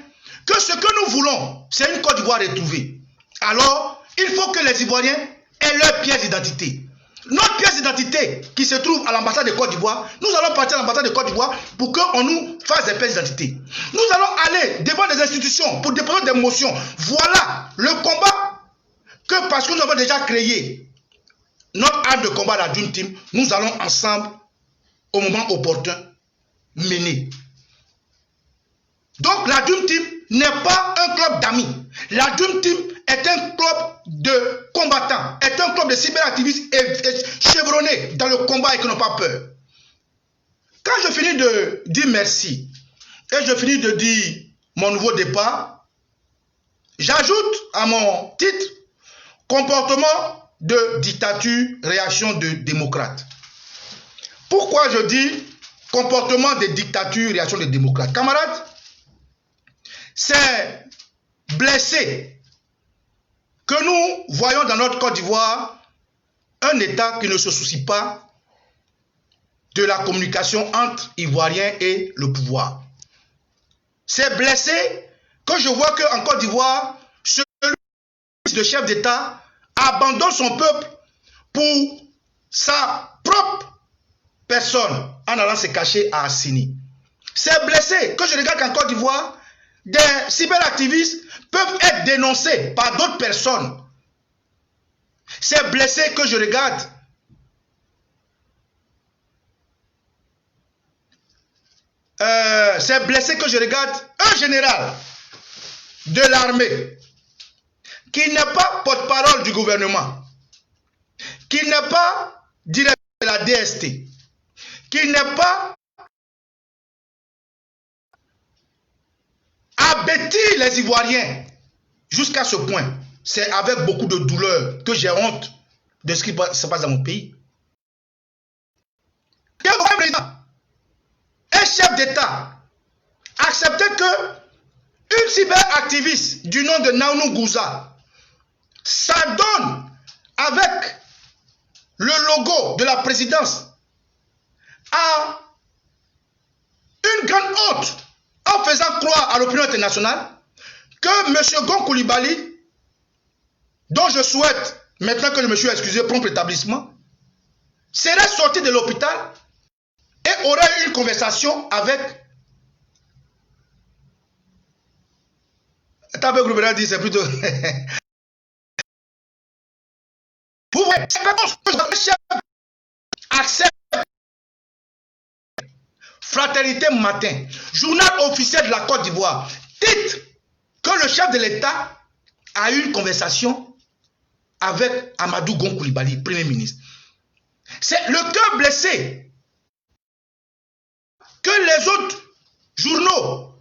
que ce que nous voulons, c'est une Côte d'Ivoire retrouvée. Alors, il faut que les Ivoiriens aient leur pièce d'identité. Notre pièce d'identité qui se trouve à l'ambassade de Côte d'Ivoire, nous allons partir à l'ambassade de Côte d'Ivoire pour qu'on nous fasse des pièces d'identité. Nous allons aller devant des institutions pour déposer des motions. Voilà le combat que parce que nous avons déjà créé notre arme de combat, la Dream Team, nous allons ensemble, au moment opportun, mener. Donc la Dream Team n'est pas un club d'amis. La Dream Team est un club de combattants, est un club de cyberactivistes chevronnés dans le combat et qui n'ont pas peur. Quand je finis de dire merci et je finis de dire mon nouveau départ, j'ajoute à mon titre comportement de dictature, réaction de démocrate. Pourquoi je dis comportement de dictature, réaction de démocrate? Camarades, c'est blessé que nous voyons dans notre Côte d'Ivoire un État qui ne se soucie pas de la communication entre Ivoiriens et le pouvoir. C'est blessé que je vois qu'en Côte d'Ivoire, le chef d'État abandonne son peuple pour sa propre personne en allant se cacher à Assini. C'est blessé que je regarde qu'en Côte d'Ivoire, des cyberactivistes peuvent être dénoncés par d'autres personnes. C'est blessé que je regarde un général de l'armée qui n'est pas porte-parole du gouvernement, qui n'est pas directeur de la DST, qui n'est pas abêti les Ivoiriens jusqu'à ce point. C'est avec beaucoup de douleur que j'ai honte de ce qui se passe dans mon pays. Un chef d'État acceptait que une cyberactiviste du nom de Naounou Gouza s'adonne avec le logo de la présidence à une grande honte en faisant croire à l'opinion internationale que M. Gon Coulibaly, dont je souhaite, maintenant que je me suis excusé, prompt rétablissement, serait sorti de l'hôpital et aurait eu une conversation avec... Tabé Groubera dit, c'est plutôt... Vous voyez, le chef accepte. Fraternité Matin, journal officiel de la Côte d'Ivoire, titre que le chef de l'État a eu une conversation avec Amadou Gon Coulibaly, Premier ministre. C'est le cœur blessé que les autres journaux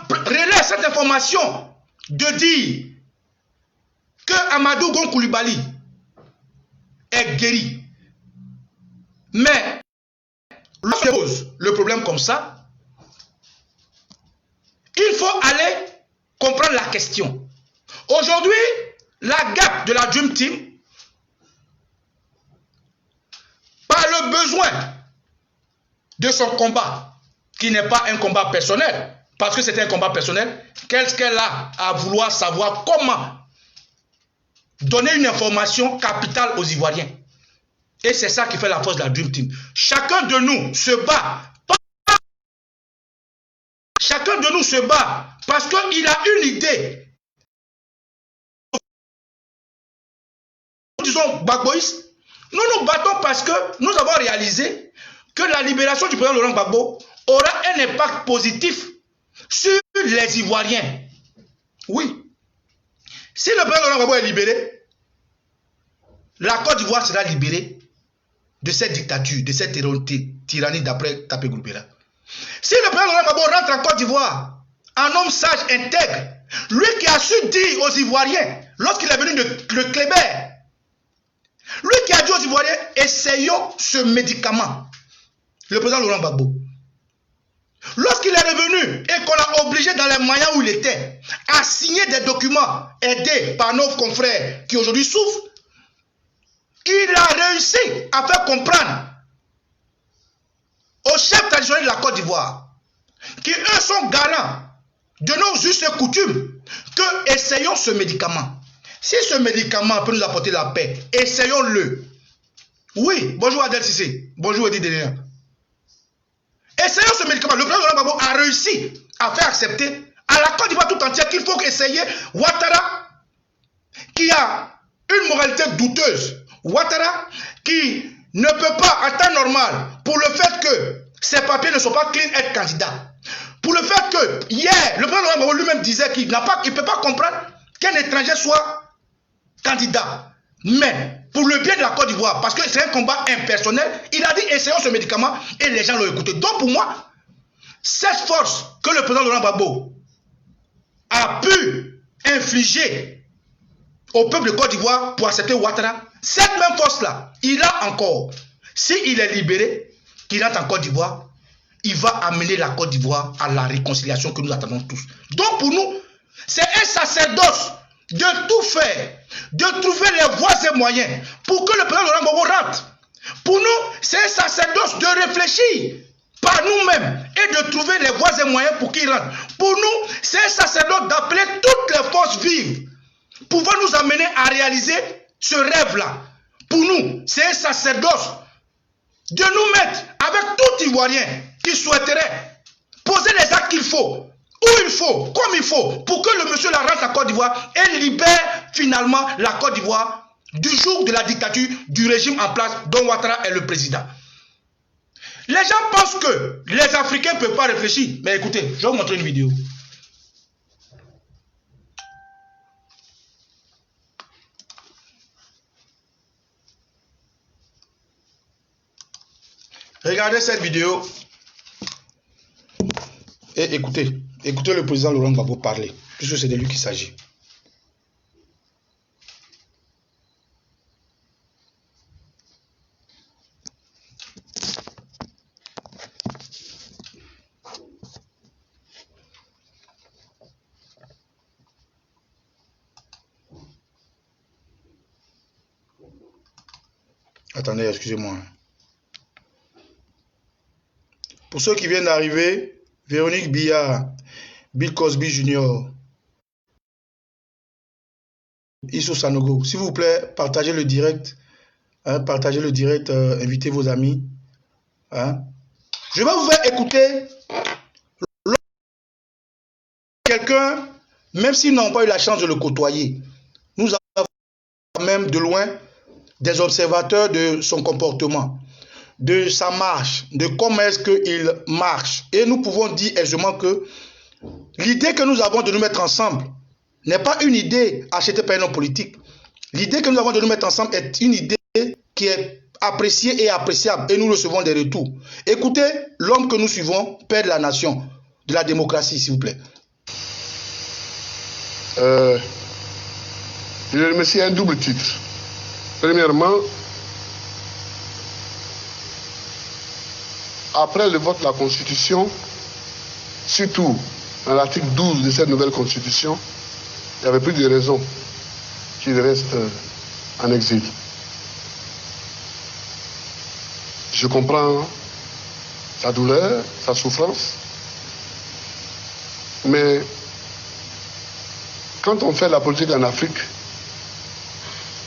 relaient cette information de dire que Amadou Gon Coulibaly est guéri. Mais lorsqu'on pose le problème comme ça, il faut aller comprendre la question. Aujourd'hui, la GAP de la Dream Team, par le besoin de son combat, qui n'est pas un combat personnel, parce que c'était un combat personnel, qu'est-ce qu'elle a à vouloir savoir comment donner une information capitale aux Ivoiriens. Et c'est ça qui fait la force de la Dream Team. Chacun de nous se bat. Chacun de nous se bat parce qu'il a une idée. Nous disons Gbagboïs. Nous nous battons parce que nous avons réalisé que la libération du président Laurent Gbagbo aura un impact positif sur les Ivoiriens. Oui. Si le président Laurent Gbagbo est libéré, la Côte d'Ivoire sera libérée de cette dictature, de cette tyrannie d'après Tapé Groubera. Si le président Laurent Gbagbo rentre en Côte d'Ivoire, un homme sage, intègre, lui qui a su dire aux Ivoiriens, lorsqu'il est venu de Kléber, lui qui a dit aux Ivoiriens, essayons ce médicament, le président Laurent Gbagbo. Lorsqu'il est revenu et qu'on l'a obligé dans les moyens où il était à signer des documents aidés par nos confrères qui aujourd'hui souffrent, il a réussi à faire comprendre aux chefs traditionnels de la Côte d'Ivoire, qui eux sont garants de nos us et coutumes, que essayons ce médicament. Si ce médicament peut nous apporter la paix, essayons-le. Oui, bonjour Adel Sissé, bonjour Edith Delia. Essayons ce médicament. Le président Laurent Gbagbo a réussi à faire accepter à la Côte d'Ivoire tout entière qu'il faut essayer Ouattara, qui a une moralité douteuse. Ouattara qui ne peut pas, en temps normal, pour le fait que ses papiers ne sont pas clean, être candidat. Pour le fait que, hier, le président Laurent Gbagbo lui-même disait qu'il ne peut pas comprendre qu'un étranger soit candidat. Mais, pour le bien de la Côte d'Ivoire, parce que c'est un combat impersonnel, il a dit essayons ce médicament et les gens l'ont écouté. Donc pour moi, cette force que le président Laurent Gbagbo a pu infliger au peuple de Côte d'Ivoire pour accepter Ouattara, cette même force-là, il a encore. S'il est libéré, qu'il entre en Côte d'Ivoire, il va amener la Côte d'Ivoire à la réconciliation que nous attendons tous. Donc pour nous, c'est un sacerdoce de tout faire, de trouver les voies et moyens pour que le président Laurent Gbagbo rentre. Pour nous, c'est un sacerdoce de réfléchir par nous-mêmes et de trouver les voies et moyens pour qu'il rentre. Pour nous, c'est un sacerdoce d'appeler toutes les forces vives pouvant nous amener à réaliser ce rêve-là. Pour nous, c'est un sacerdoce de nous mettre avec tout Ivoirien qui souhaiterait poser les actes qu'il faut, où il faut, comme il faut, pour que le monsieur la rentre en Côte d'Ivoire et libère finalement la Côte d'Ivoire du jour de la dictature du régime en place dont Ouattara est le président. Les gens pensent que les Africains ne peuvent pas réfléchir. Mais écoutez, je vais vous montrer une vidéo. Regardez cette vidéo et écoutez. Écoutez le président Laurent Gbagbo parler, puisque c'est de lui qu'il s'agit. Attendez, excusez-moi. Pour ceux qui viennent d'arriver, Véronique Billard, Bill Cosby Jr., Issou Sanogo, s'il vous plaît, partagez le direct. Hein, partagez le direct, invitez vos amis. Hein. Je vais vous faire écouter quelqu'un, même s'ils n'ont pas eu la chance de le côtoyer. Nous avons même de loin des observateurs de son comportement, de sa marche, de comment est-ce qu'il marche. Et nous pouvons dire aisément que l'idée que nous avons de nous mettre ensemble n'est pas une idée achetée par un homme politique. L'idée que nous avons de nous mettre ensemble est une idée qui est appréciée et appréciable. Et nous recevons des retours. Écoutez l'homme que nous suivons, père de la nation, de la démocratie, s'il vous plaît. Je remercie un double titre. Premièrement, après le vote de la Constitution, surtout dans l'article 12 de cette nouvelle Constitution, il n'y avait plus de raison qu'il reste en exil. Je comprends sa douleur, sa souffrance, mais quand on fait la politique en Afrique,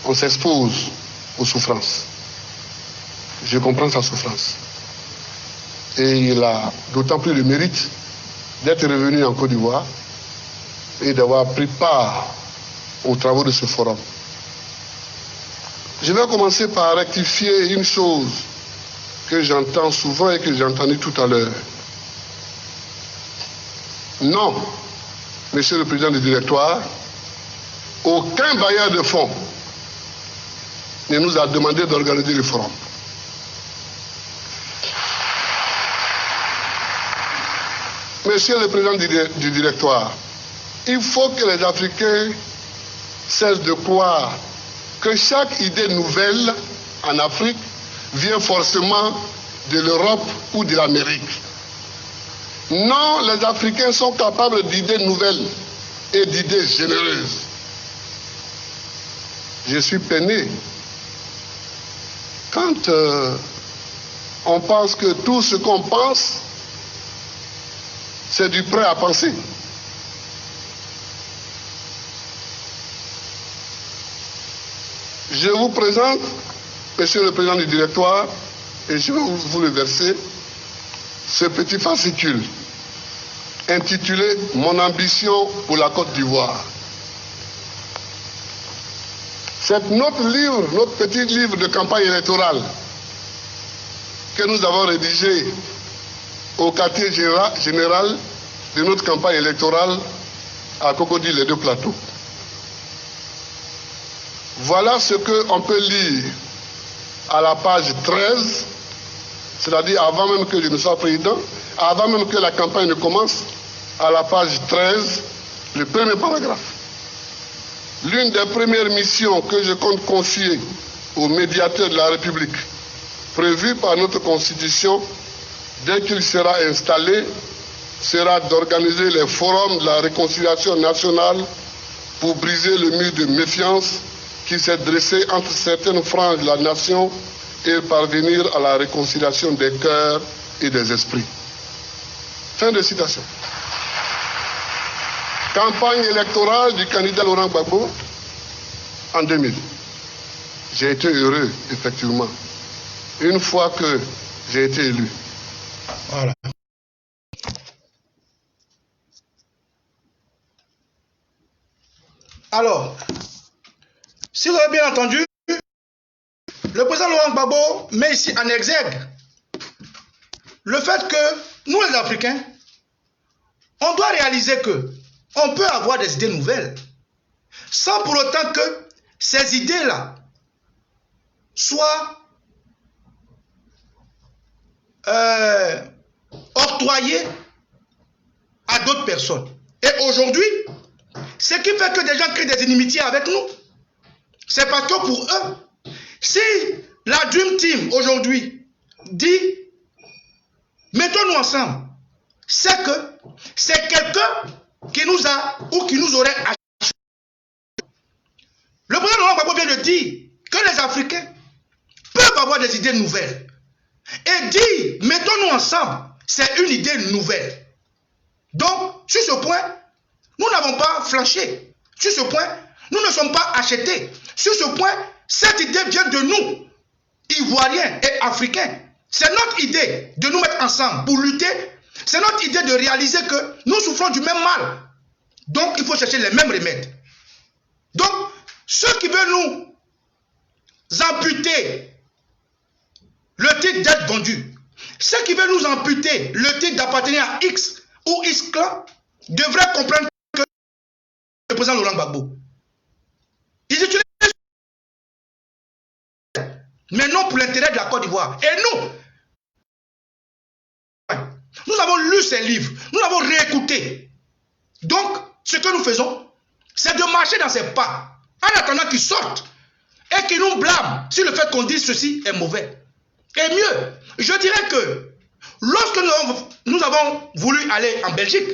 on s'expose aux souffrances. Je comprends sa souffrance. Et il a d'autant plus le mérite d'être revenu en Côte d'Ivoire et d'avoir pris part aux travaux de ce forum. Je vais commencer par rectifier une chose que j'entends souvent et que j'ai entendu tout à l'heure. Non, Monsieur le Président du Directoire, aucun bailleur de fonds ne nous a demandé d'organiser le forum. Monsieur le Président du Directoire, il faut que les Africains cessent de croire que chaque idée nouvelle en Afrique vient forcément de l'Europe ou de l'Amérique. Non, les Africains sont capables d'idées nouvelles et d'idées généreuses. Je suis peiné quand on pense que tout ce qu'on pense, c'est du prêt à penser. Je vous présente, Monsieur le Président du Directoire, et je vais vous le verser, ce petit fascicule intitulé « Mon ambition pour la Côte d'Ivoire ». C'est notre livre, notre petit livre de campagne électorale que nous avons rédigé au quartier général de notre campagne électorale à Cocody, les Deux Plateaux. Voilà ce qu'on peut lire à la page 13, c'est-à-dire avant même que je ne sois président, avant même que la campagne ne commence, à la page 13, le premier paragraphe. L'une des premières missions que je compte confier au médiateur de la République, prévue par notre Constitution, dès qu'il sera installé, sera d'organiser les forums de la réconciliation nationale pour briser le mur de méfiance qui s'est dressé entre certaines franges de la nation et parvenir à la réconciliation des cœurs et des esprits. Fin de citation. Campagne électorale du candidat Laurent Gbagbo en 2000. J'ai été heureux, effectivement, une fois que j'ai été élu. Voilà. Alors, si vous avez bien entendu, le président Laurent Gbagbo met ici en exergue le fait que nous les Africains, on doit réaliser que on peut avoir des idées nouvelles sans pour autant que ces idées-là soient octroyées à d'autres personnes. Et aujourd'hui, ce qui fait que des gens créent des inimitiés avec nous, c'est parce que pour eux, si la Dream Team aujourd'hui dit mettons-nous ensemble, c'est que c'est quelqu'un qui nous a ou qui nous aurait acheté. Le président Laurent Gbagbo vient de dire que les Africains peuvent avoir des idées nouvelles. Et dire mettons-nous ensemble, c'est une idée nouvelle. Donc, sur ce point, nous n'avons pas flanché. Sur ce point, nous ne sommes pas achetés. Sur ce point, cette idée vient de nous, Ivoiriens et Africains. C'est notre idée de nous mettre ensemble pour lutter. C'est notre idée de réaliser que nous souffrons du même mal. Donc, il faut chercher les mêmes remèdes. Donc, ceux qui veulent nous amputer le titre d'être vendu, ceux qui veulent nous amputer le titre d'appartenir à X ou X clan, devraient comprendre que le président Laurent Gbagbo, ils utilisent mais non pour l'intérêt de la Côte d'Ivoire. Et nous avons lu ces livres, nous l'avons réécouté. Donc, ce que nous faisons, c'est de marcher dans ses pas, en attendant qu'ils sortent et qu'ils nous blâment sur le fait qu'on dise ceci est mauvais. Et mieux, je dirais que lorsque nous avons voulu aller en Belgique,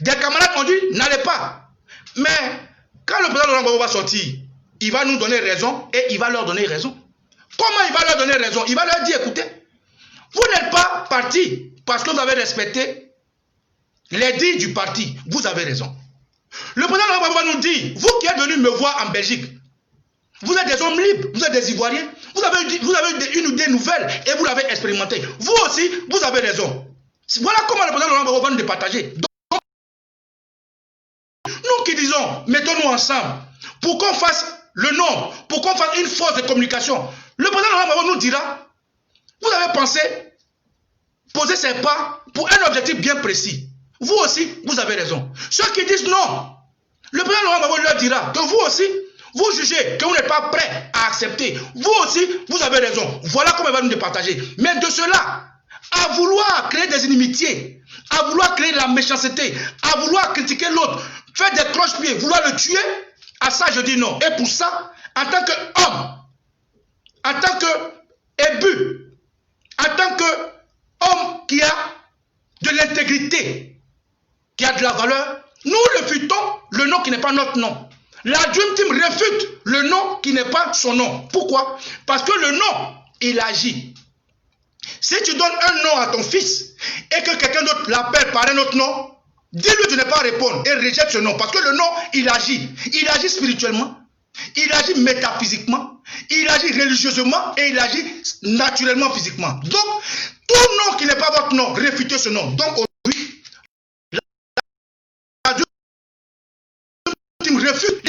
des camarades ont dit n'allez pas. Mais quand le président Laurent Gbagbo va sortir, il va nous donner raison et il va leur donner raison. Comment il va leur donner raison? Il va leur dire écoutez, vous n'êtes pas parti parce que vous avez respecté les dires du parti. Vous avez raison. Le président Laurent Gbagbo va nous dire, vous qui êtes venus me voir en Belgique, vous êtes des hommes libres, vous êtes des Ivoiriens, vous avez une idée nouvelle et vous l'avez expérimentée. Vous aussi, vous avez raison. Voilà comment le président Laurent Gbagbo va nous départager. Donc, nous qui disons, mettons-nous ensemble pour qu'on fasse le nombre, pour qu'on fasse une force de communication. Le président Laurent Gbagbo nous dira, vous avez pensé poser ses pas pour un objectif bien précis. Vous aussi, vous avez raison. Ceux qui disent non, le président Laurent Gbagbo leur dira que vous aussi, vous jugez que vous n'êtes pas prêt à accepter. Vous aussi, vous avez raison. Voilà comment il va nous départager. Mais de cela, à vouloir créer des inimitiés, à vouloir créer de la méchanceté, à vouloir critiquer l'autre, faire des cloche-pieds, vouloir le tuer, à ça je dis non. Et pour ça, en tant qu'homme, en tant qu'ébu, en tant qu'homme qui a de l'intégrité, qui a de la valeur, nous refutons le nom qui n'est pas notre nom. La Dream Team refute le nom qui n'est pas son nom. Pourquoi? Parce que le nom, il agit. Si tu donnes un nom à ton fils et que quelqu'un d'autre l'appelle par un autre nom, dis-lui de ne pas répondre et rejette ce nom. Parce que le nom, il agit. Il agit spirituellement, il agit métaphysiquement, il agit religieusement et il agit naturellement physiquement. Donc, tout nom qui n'est pas votre nom, refutez ce nom. Donc, aujourd'hui, la Dream Team refute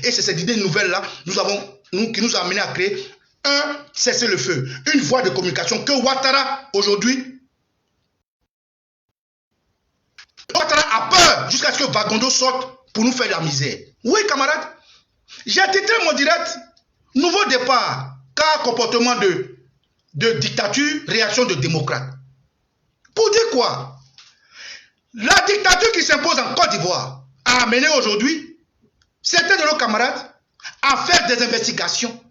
et c'est cette idée nouvelle-là qui nous a amené à créer un cessez-le-feu, une voie de communication que Ouattara, aujourd'hui, Ouattara a peur jusqu'à ce que Vagondo sorte pour nous faire la misère. Oui, camarades, j'ai titré mon direct « Nouveau départ, car comportement de dictature, réaction de démocrate ». Pour dire quoi? La dictature qui s'impose en Côte d'Ivoire a amené aujourd'hui certains de nos camarades à faire des investigations,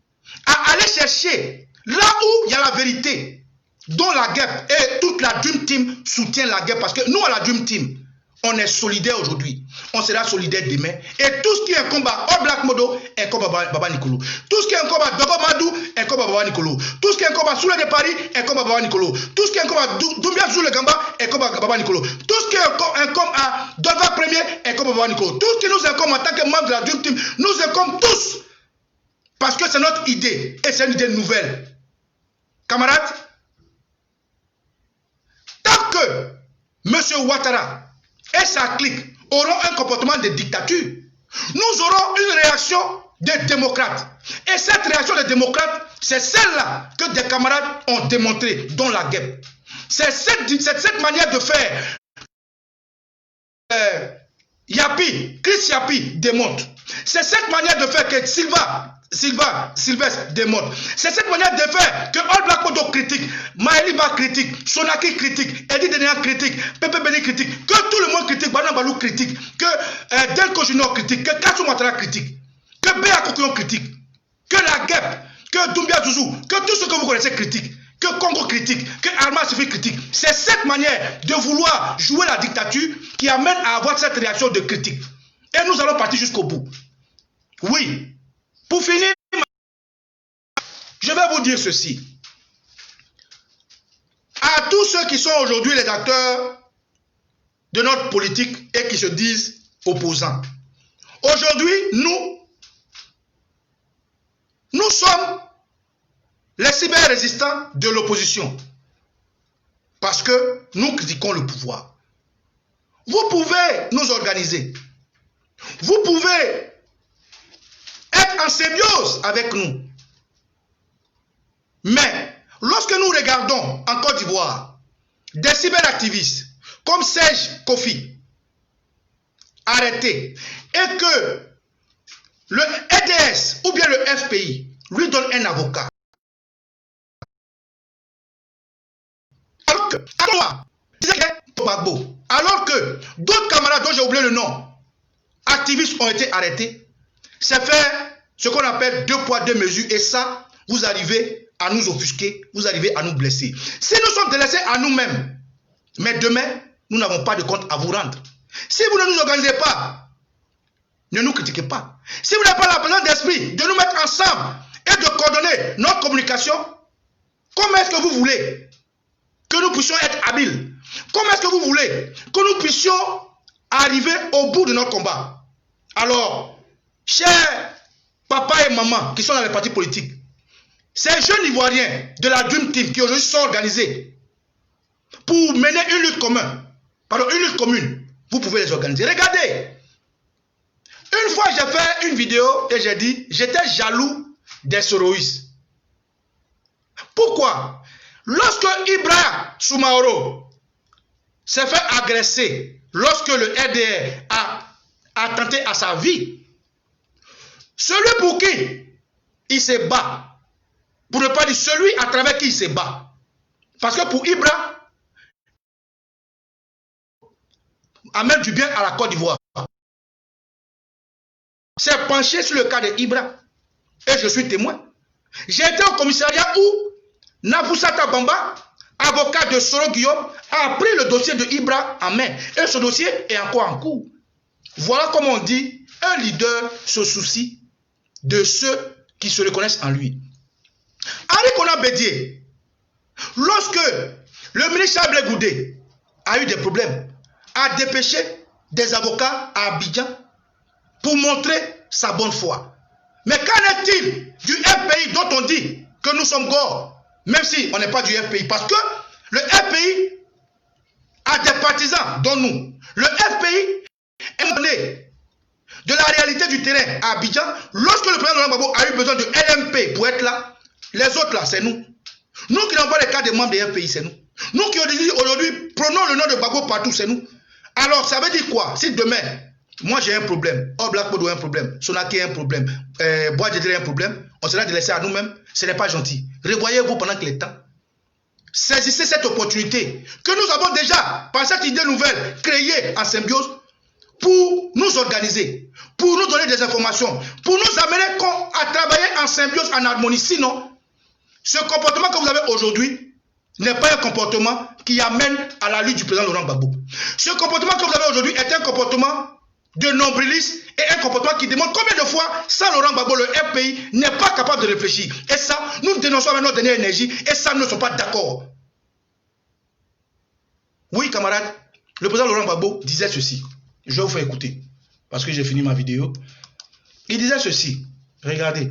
à aller chercher là où il y a la vérité, dont la guerre, et toute la Dream Team soutient la guerre, parce que nous, à la Dream Team, on est solidaire aujourd'hui, on sera solidaire demain, et tout ce qui est un combat All Black Modo est un combat Baba Nicolo, tout ce qui est un combat Dogo Madou est un combat Baba Nicolo, tout ce qui est un combat Soule de Paris est un combat Baba Nicolo, tout ce qui est un combat Doumbia Zoule Gamba est un combat Baba Nicolo, tout ce qui est un combat Dolva Premier est un combat Baba Nicolo, tout ce qui nous incombe en tant que membre de la Dream Team nous incombe tous, parce que c'est notre idée, et c'est une idée nouvelle. Camarades, tant que M. Ouattara et sa clique auront un comportement de dictature, nous aurons une réaction des démocrates. Et cette réaction des démocrates, c'est celle-là que des camarades ont démontré dans la guerre. C'est cette manière de faire. Chris Yapi démontre. C'est cette manière de faire que Silva Sylvestre Desmottes. C'est cette manière de faire que All Black Moto critique, Maëliba critique, Sonaki critique, Eddie Denia critique, Pepe Beni critique, que tout le monde critique, Bana Balou critique, que Delco Junior critique, que Kassou Matara critique, que Béa Kokuyon critique, que la GEP, que Doumbia Zouzou, que tout ce que vous connaissez critique, que Congo critique, que Arma Sufi critique. C'est cette manière de vouloir jouer la dictature qui amène à avoir cette réaction de critique. Et nous allons partir jusqu'au bout. Oui. Pour finir, je vais vous dire ceci. À tous ceux qui sont aujourd'hui les acteurs de notre politique et qui se disent opposants. Aujourd'hui, nous sommes les cyber-résistants de l'opposition. Parce que nous critiquons le pouvoir. Vous pouvez nous organiser. Vous pouvez être en symbiose avec nous. Mais, lorsque nous regardons en Côte d'Ivoire des cyberactivistes comme Serge Kofi arrêtés et que le EDS ou bien le FPI lui donne un avocat. Alors que d'autres camarades dont j'ai oublié le nom, activistes ont été arrêtés, c'est faire ce qu'on appelle 2 poids 2 mesures et ça, vous arrivez à nous offusquer, vous arrivez à nous blesser. Si nous sommes délaissés à nous-mêmes, mais demain, nous n'avons pas de compte à vous rendre. Si vous ne nous organisez pas, ne nous critiquez pas. Si vous n'avez pas la présence d'esprit de nous mettre ensemble et de coordonner notre communication, comment est-ce que vous voulez que nous puissions être habiles? Comment est-ce que vous voulez que nous puissions arriver au bout de notre combat? Alors, chers papas et mamans qui sont dans les partis politiques, ces jeunes Ivoiriens de la Dream Team qui aujourd'hui sont organisés pour mener une lutte commune, vous pouvez les organiser. Regardez, une fois j'ai fait une vidéo et j'ai dit, j'étais jaloux des Soroïs. Pourquoi? Lorsque Ibrahim Soumaoro s'est fait agresser, lorsque le RDR a attenté à sa vie, celui pour qui il se bat, pour ne pas dire celui à travers qui il se bat, parce que pour Ibrahim, amène du bien à la Côte d'Ivoire, s'est penché sur le cas de Ibrahim, et je suis témoin. J'ai été au commissariat où Naboussata Bamba, avocat de Soro Guillaume, a pris le dossier de Ibra en main. Et ce dossier est encore en cours. Voilà comment on dit, un leader se soucie de ceux qui se reconnaissent en lui. Henri Konan Bédié, lorsque le ministre Chablé Goudé a eu des problèmes, a dépêché des avocats à Abidjan pour montrer sa bonne foi. Mais qu'en est-il du FPI dont on dit que nous sommes gords? Même si on n'est pas du FPI, parce que le FPI a des partisans, dont nous. Le FPI est donné de la réalité du terrain à Abidjan. Lorsque le président Laurent Gbagbo a eu besoin de LMP pour être là, les autres là, c'est nous. Nous qui n'avons pas les cas des membres des FPI, c'est nous. Nous qui aujourd'hui prenons le nom de Gbagbo partout, c'est nous. Alors, ça veut dire quoi? Si demain, moi j'ai un problème, All Black Modo a un problème, Sonaki a un problème, Bois de a un problème, on sera délaissé à nous-mêmes, ce n'est pas gentil. Revoyez-vous pendant que le temps. Saisissez cette opportunité que nous avons déjà, par cette idée nouvelle, créée en symbiose, pour nous organiser, pour nous donner des informations, pour nous amener à travailler en symbiose, en harmonie. Sinon, ce comportement que vous avez aujourd'hui n'est pas un comportement qui amène à la lutte du président Laurent Gbagbo. Ce comportement que vous avez aujourd'hui est un comportement de nombrilisme et un comportement qui démontre combien de fois, sans Laurent Gbagbo, le FPI n'est pas capable de réfléchir. Et ça, nous dénonçons avec notre dernière énergie et ça, nous ne sommes pas d'accord. Oui, camarades, le président Laurent Gbagbo disait ceci. Je vais vous faire écouter, parce que j'ai fini ma vidéo. Il disait ceci. Regardez.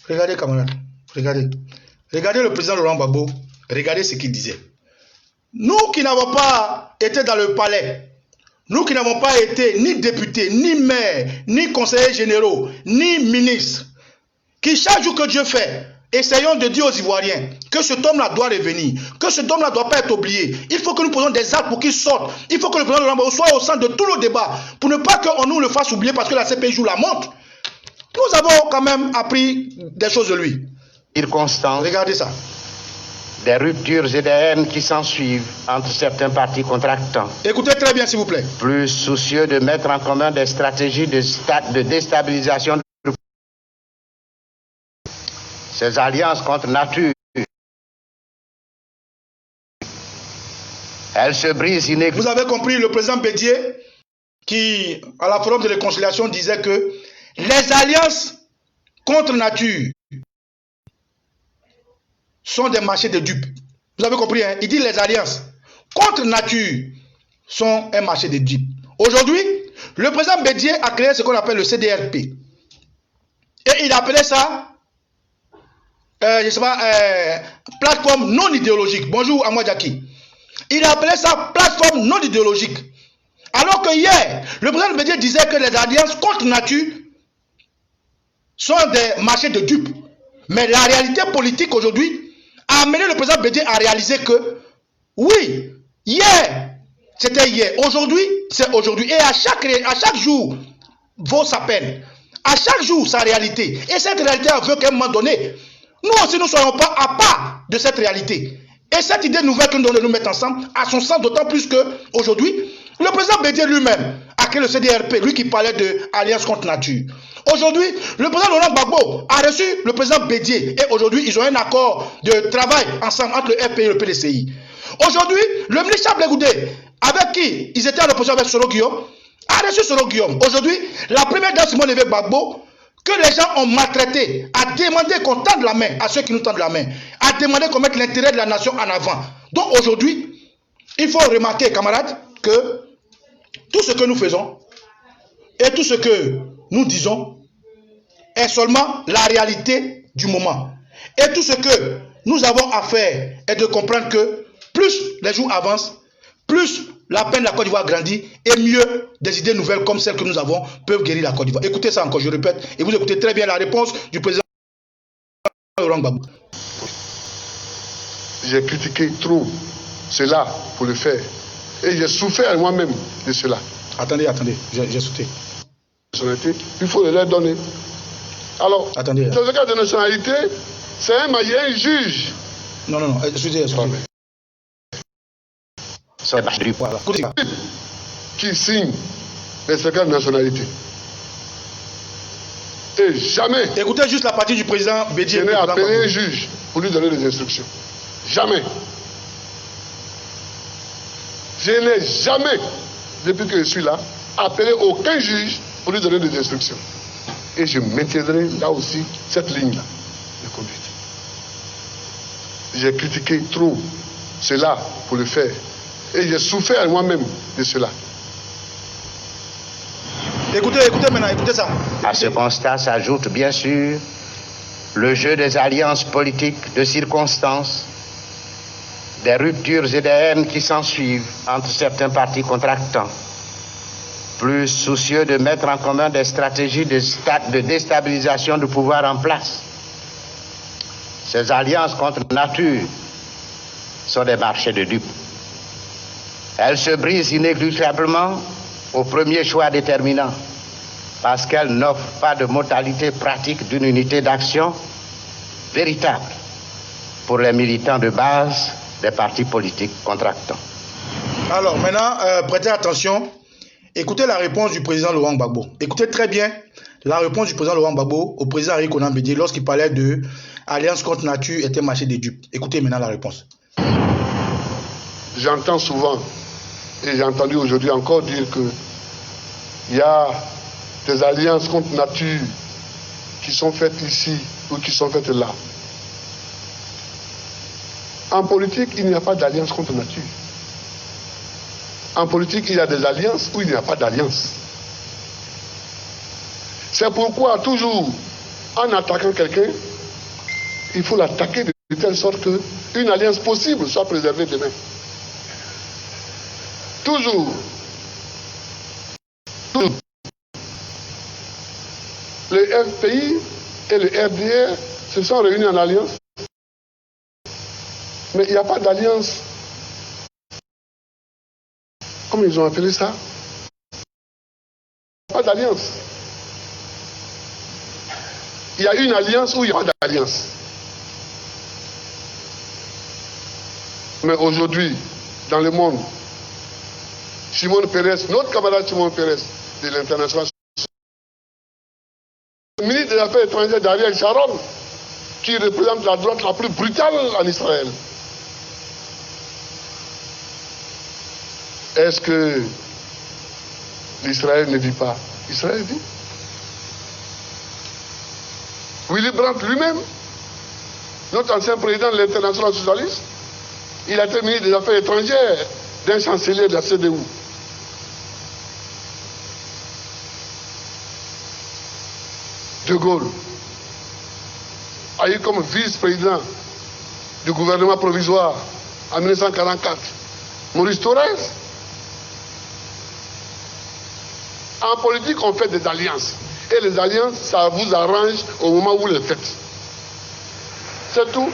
Regardez, camarades. Regardez. Regardez le président Laurent Gbagbo Regardez ce qu'il disait. Nous qui n'avons pas été dans le palais, nous qui n'avons pas été ni députés, ni maires, ni conseillers généraux, ni ministres, qui chaque jour que Dieu fait, essayons de dire aux Ivoiriens que cet homme-là doit revenir, que cet homme-là ne doit pas être oublié. Il faut que nous posons des actes pour qu'il sorte. Il faut que le président Laurent Gbagbo soit au centre de tous nos débats pour ne pas qu'on nous le fasse oublier parce que la CPI joue la montre. Nous avons quand même appris des choses de lui. Regardez ça. Des ruptures et des haines qui s'ensuivent entre certains partis contractants. Écoutez très bien s'il vous plaît. Plus soucieux de mettre en commun des stratégies de déstabilisation. Ces alliances contre nature, elles se brisent inégalement. Vous avez compris, le président Bédié, qui, à la forum de réconciliation, disait que les alliances contre nature sont des marchés de dupes. Vous avez compris, hein? Il dit les alliances contre nature sont un marché de dupes. Aujourd'hui, le président Bédié a créé ce qu'on appelle le CDRP. Et il appelait ça, je sais pas, plateforme non idéologique. Bonjour Amoua Diaki. Il a appelé ça plateforme non idéologique. Alors que hier, le président Bédié disait que les alliances contre nature sont des marchés de dupes. Mais la réalité politique aujourd'hui a amené le président Bédié à réaliser que, oui, hier, c'était hier, aujourd'hui, c'est aujourd'hui. Et à chaque jour, vaut sa peine. À chaque jour, sa réalité. Et cette réalité veut qu'à un moment donné, nous aussi, nous ne soyons pas à part de cette réalité. Et cette idée nouvelle que nous devons nous mettre ensemble a son sens d'autant plus qu'aujourd'hui, le président Bédié lui-même a créé le CDRP, lui qui parlait de alliance contre nature. Aujourd'hui, le président Laurent Gbagbo a reçu le président Bédié et aujourd'hui, ils ont un accord de travail ensemble entre le FPI et le PDCI. Aujourd'hui, le ministre Chablé Goudé, avec qui ils étaient en opposition avec Soro Guillaume, a reçu Soro Guillaume. Aujourd'hui, la première dame Simone Veil Gbagbo, que les gens ont maltraité, a demandé qu'on tende la main à ceux qui nous tendent la main, a demandé qu'on mette l'intérêt de la nation en avant. Donc aujourd'hui, il faut remarquer, camarades, que tout ce que nous faisons et tout ce que nous disons est seulement la réalité du moment. Et tout ce que nous avons à faire est de comprendre que plus les jours avancent, plus la peine de la Côte d'Ivoire grandit et mieux des idées nouvelles comme celles que nous avons peuvent guérir la Côte d'Ivoire. Écoutez ça encore, je répète, et vous écoutez très bien la réponse du président Laurent Gbagbo. J'ai critiqué trop cela pour le faire. Et j'ai souffert moi-même de cela. Attendez, j'ai sauté. Il faut le leur donner. Alors, attendez. Dans le cas de nationalité, c'est un juge. Non, excusez. Voilà. Qui signe les certificats de nationalité. Et jamais. Écoutez juste la partie du président Bédié. Je n'ai appelé un juge pour lui donner des instructions. Jamais. Je n'ai jamais, depuis que je suis là, appelé aucun juge pour lui donner des instructions. Et je maintiendrai là aussi cette ligne-là de conduite. J'ai critiqué trop cela pour le faire. Et j'ai souffert moi-même de cela. Écoutez maintenant, écoutez ça. À ce constat s'ajoute bien sûr le jeu des alliances politiques de circonstances, des ruptures et des haines qui s'ensuivent entre certains partis contractants, plus soucieux de mettre en commun des stratégies de déstabilisation du pouvoir en place. Ces alliances contre nature sont des marchés de dupes. Elles se brisent inéluctablement au premier choix déterminant, parce qu'elles n'offrent pas de modalité pratique d'une unité d'action véritable pour les militants de base des partis politiques contractants. Alors maintenant, prêtez attention, écoutez la réponse du président Laurent Gbagbo. Écoutez très bien la réponse du président Laurent Gbagbo au président Henri Konan Bédié lorsqu'il parlait de alliance contre nature était marché des dupes. Écoutez maintenant la réponse. J'entends souvent, et j'ai entendu aujourd'hui encore dire que il y a des alliances contre nature qui sont faites ici ou qui sont faites là. En politique, il n'y a pas d'alliance contre nature. En politique, il y a des alliances où il n'y a pas d'alliance. C'est pourquoi, toujours, en attaquant quelqu'un, il faut l'attaquer de telle sorte une alliance possible soit préservée demain. Toujours. Le FPI et le RDR se sont réunis en alliance. Mais il n'y a pas d'alliance. Comment ils ont appelé ça? Pas d'alliance. Il y a une alliance ou il n'y a pas d'alliance. Mais aujourd'hui, dans le monde, Shimon Peres, notre camarade Shimon Peres de l'international, le ministre des Affaires étrangères d'Ariel Sharon, qui représente la droite la plus brutale en Israël. Est-ce que l'Israël ne vit pas? Israël vit. Willy Brandt lui-même, notre ancien président de l'international socialiste, il a été ministre des Affaires étrangères d'un chancelier de la CDU. De Gaulle a eu comme vice-président du gouvernement provisoire en 1944 Maurice Thorez. En politique, on fait des alliances. Et les alliances, ça vous arrange au moment où vous les faites. C'est tout.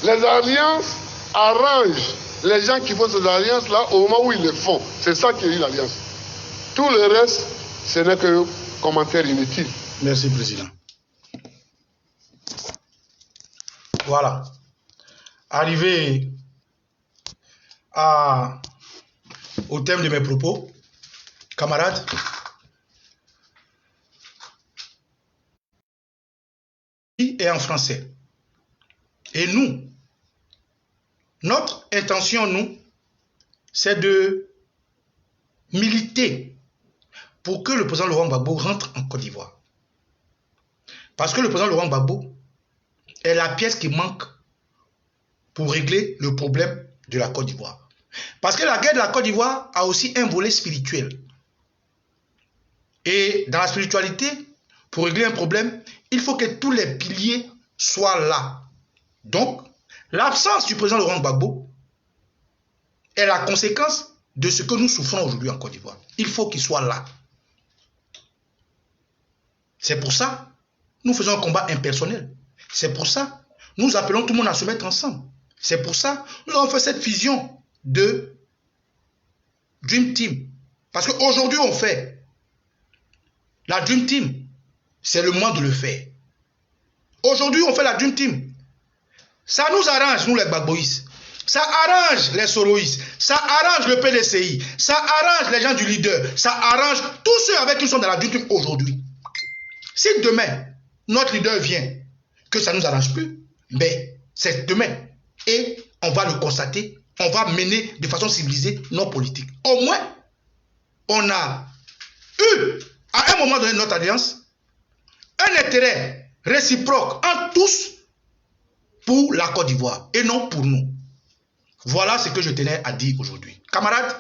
Les alliances arrangent les gens qui font ces alliances-là au moment où ils les font. C'est ça qui est une alliance. Tout le reste, ce n'est que commentaire inutile. Merci, Président. Voilà. Arrivé au thème de mes propos, camarades, et en français. Et nous, notre intention, nous, c'est de militer pour que le président Laurent Gbagbo rentre en Côte d'Ivoire. Parce que le président Laurent Gbagbo est la pièce qui manque pour régler le problème de la Côte d'Ivoire. Parce que la guerre de la Côte d'Ivoire a aussi un volet spirituel. Et dans la spiritualité, pour régler un problème, il faut que tous les piliers soient là. Donc, l'absence du président Laurent Gbagbo est la conséquence de ce que nous souffrons aujourd'hui en Côte d'Ivoire. Il faut qu'il soit là. C'est pour ça nous faisons un combat impersonnel. C'est pour ça nous appelons tout le monde à se mettre ensemble. C'est pour ça nous avons fait cette fusion de Dream Team. Parce qu'aujourd'hui on fait la Dream Team. C'est le moment de le faire. Aujourd'hui on fait la Dream Team. Ça nous arrange, nous les Gbagboïs. Ça arrange les Soroïs. Ça arrange le PDCI. Ça arrange les gens du leader. Ça arrange tous ceux avec qui nous sommes dans la Dream Team aujourd'hui. Si demain, notre leader vient, que ça ne nous arrange plus, mais c'est demain. Et on va le constater, on va mener de façon civilisée nos politiques. Au moins, on a eu, à un moment donné de notre alliance, un intérêt réciproque en tous pour la Côte d'Ivoire et non pour nous. Voilà ce que je tenais à dire aujourd'hui. Camarades,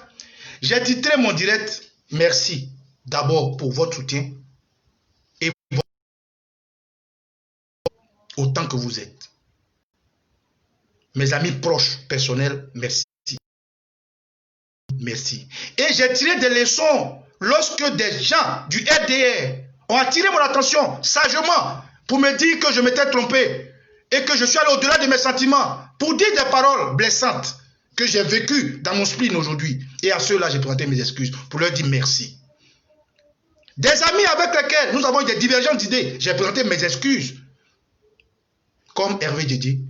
j'ai titré mon direct « Merci d'abord pour votre soutien et autant que vous êtes. Mes amis proches, personnels, merci. Merci. Et j'ai tiré des leçons lorsque des gens du RDR ont attiré mon attention sagement pour me dire que je m'étais trompé et que je suis allé au-delà de mes sentiments pour dire des paroles blessantes que j'ai vécues dans mon spleen aujourd'hui. Et à ceux-là, j'ai présenté mes excuses pour leur dire merci. Des amis avec lesquels nous avons eu des divergences d'idées, j'ai présenté mes excuses. Comme Hervé Djedi,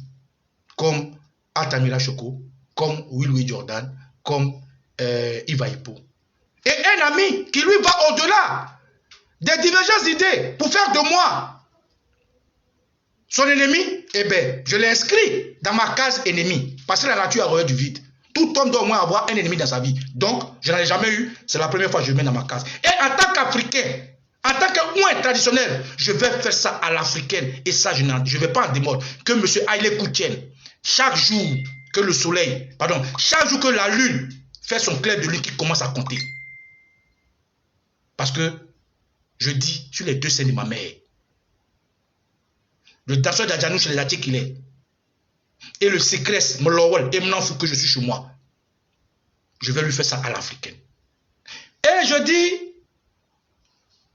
comme Altamira Choco, comme Will Jordan, comme Iva Ipo. Et un ami qui lui va au-delà des divergences d'idées pour faire de moi son ennemi, eh bien, je l'ai inscrit dans ma case ennemi. Parce que la nature a horreur du vide. Tout homme doit au moins avoir un ennemi dans sa vie. Donc, je n'en ai jamais eu. C'est la première fois que je le mets dans ma case. Et en tant qu'Africain, en tant que moins traditionnel, je vais faire ça à l'africaine. Et ça, je ne vais pas en démordre. Que M. Haïlé Koutienne, chaque jour que le soleil, pardon, chaque jour que la lune fait son clair de lune qui commence à compter. Parce que, je dis, sur les deux seins de ma mère, le danseur d'Adjanouche, les Latiers qu'il est. Et le secret, Mlowel, et maintenant, faut que je suis chez moi. Je vais lui faire ça à l'africaine. Et je dis,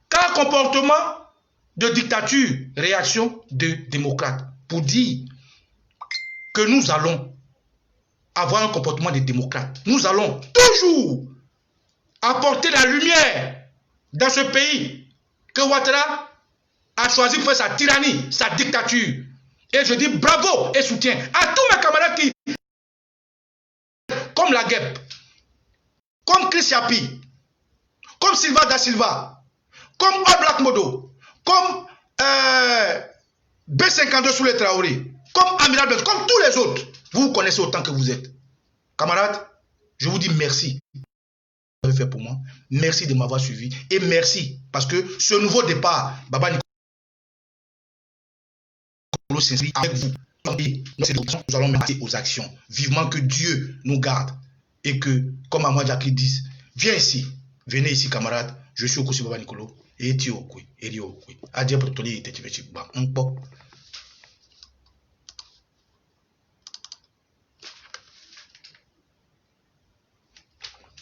qu'un comportement de dictature, réaction de démocrate, pour dire que nous allons avoir un comportement de démocrate. Nous allons toujours apporter la lumière dans ce pays que Ouattara a choisi pour faire sa tyrannie, sa dictature. Et je dis bravo et soutien à tous mes camarades qui, comme la Guêpe, comme Chris Yapi, comme Silva da Silva, comme Oblak Modo, comme B52 sous les Traoré, comme Amiral Benz, comme tous les autres. Vous vous connaissez autant que vous êtes. Camarades, je vous dis merci. Vous avez fait pour moi. Merci de m'avoir suivi. Et merci parce que ce nouveau départ, Baba Nicolo s'inscrit avec vous. Nous allons passer aux actions. Vivement que Dieu nous garde. Et que, comme Amouad Jackie dit, viens ici. Venez ici, camarades. Je suis au Koussi Baba Nicolo. Et tu es au Koui. Et tu es au Koui. Adieu pour toi.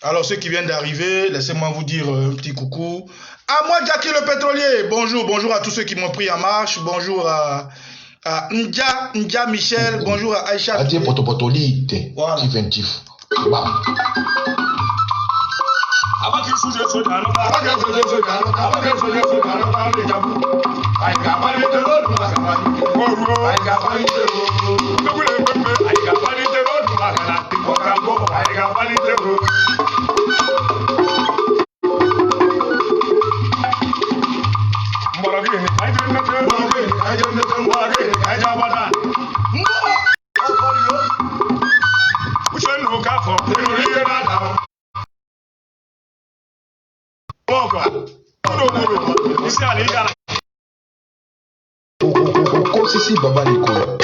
Alors, ceux qui viennent d'arriver, laissez-moi vous dire un petit coucou. À moi, Jackie le pétrolier. Bonjour, bonjour à tous ceux qui m'ont pris en marche. Bonjour à Ndja Michel. Bonjour à Aïcha. Adieu Potopotoli, inventif. Sisi Baba Nicolo.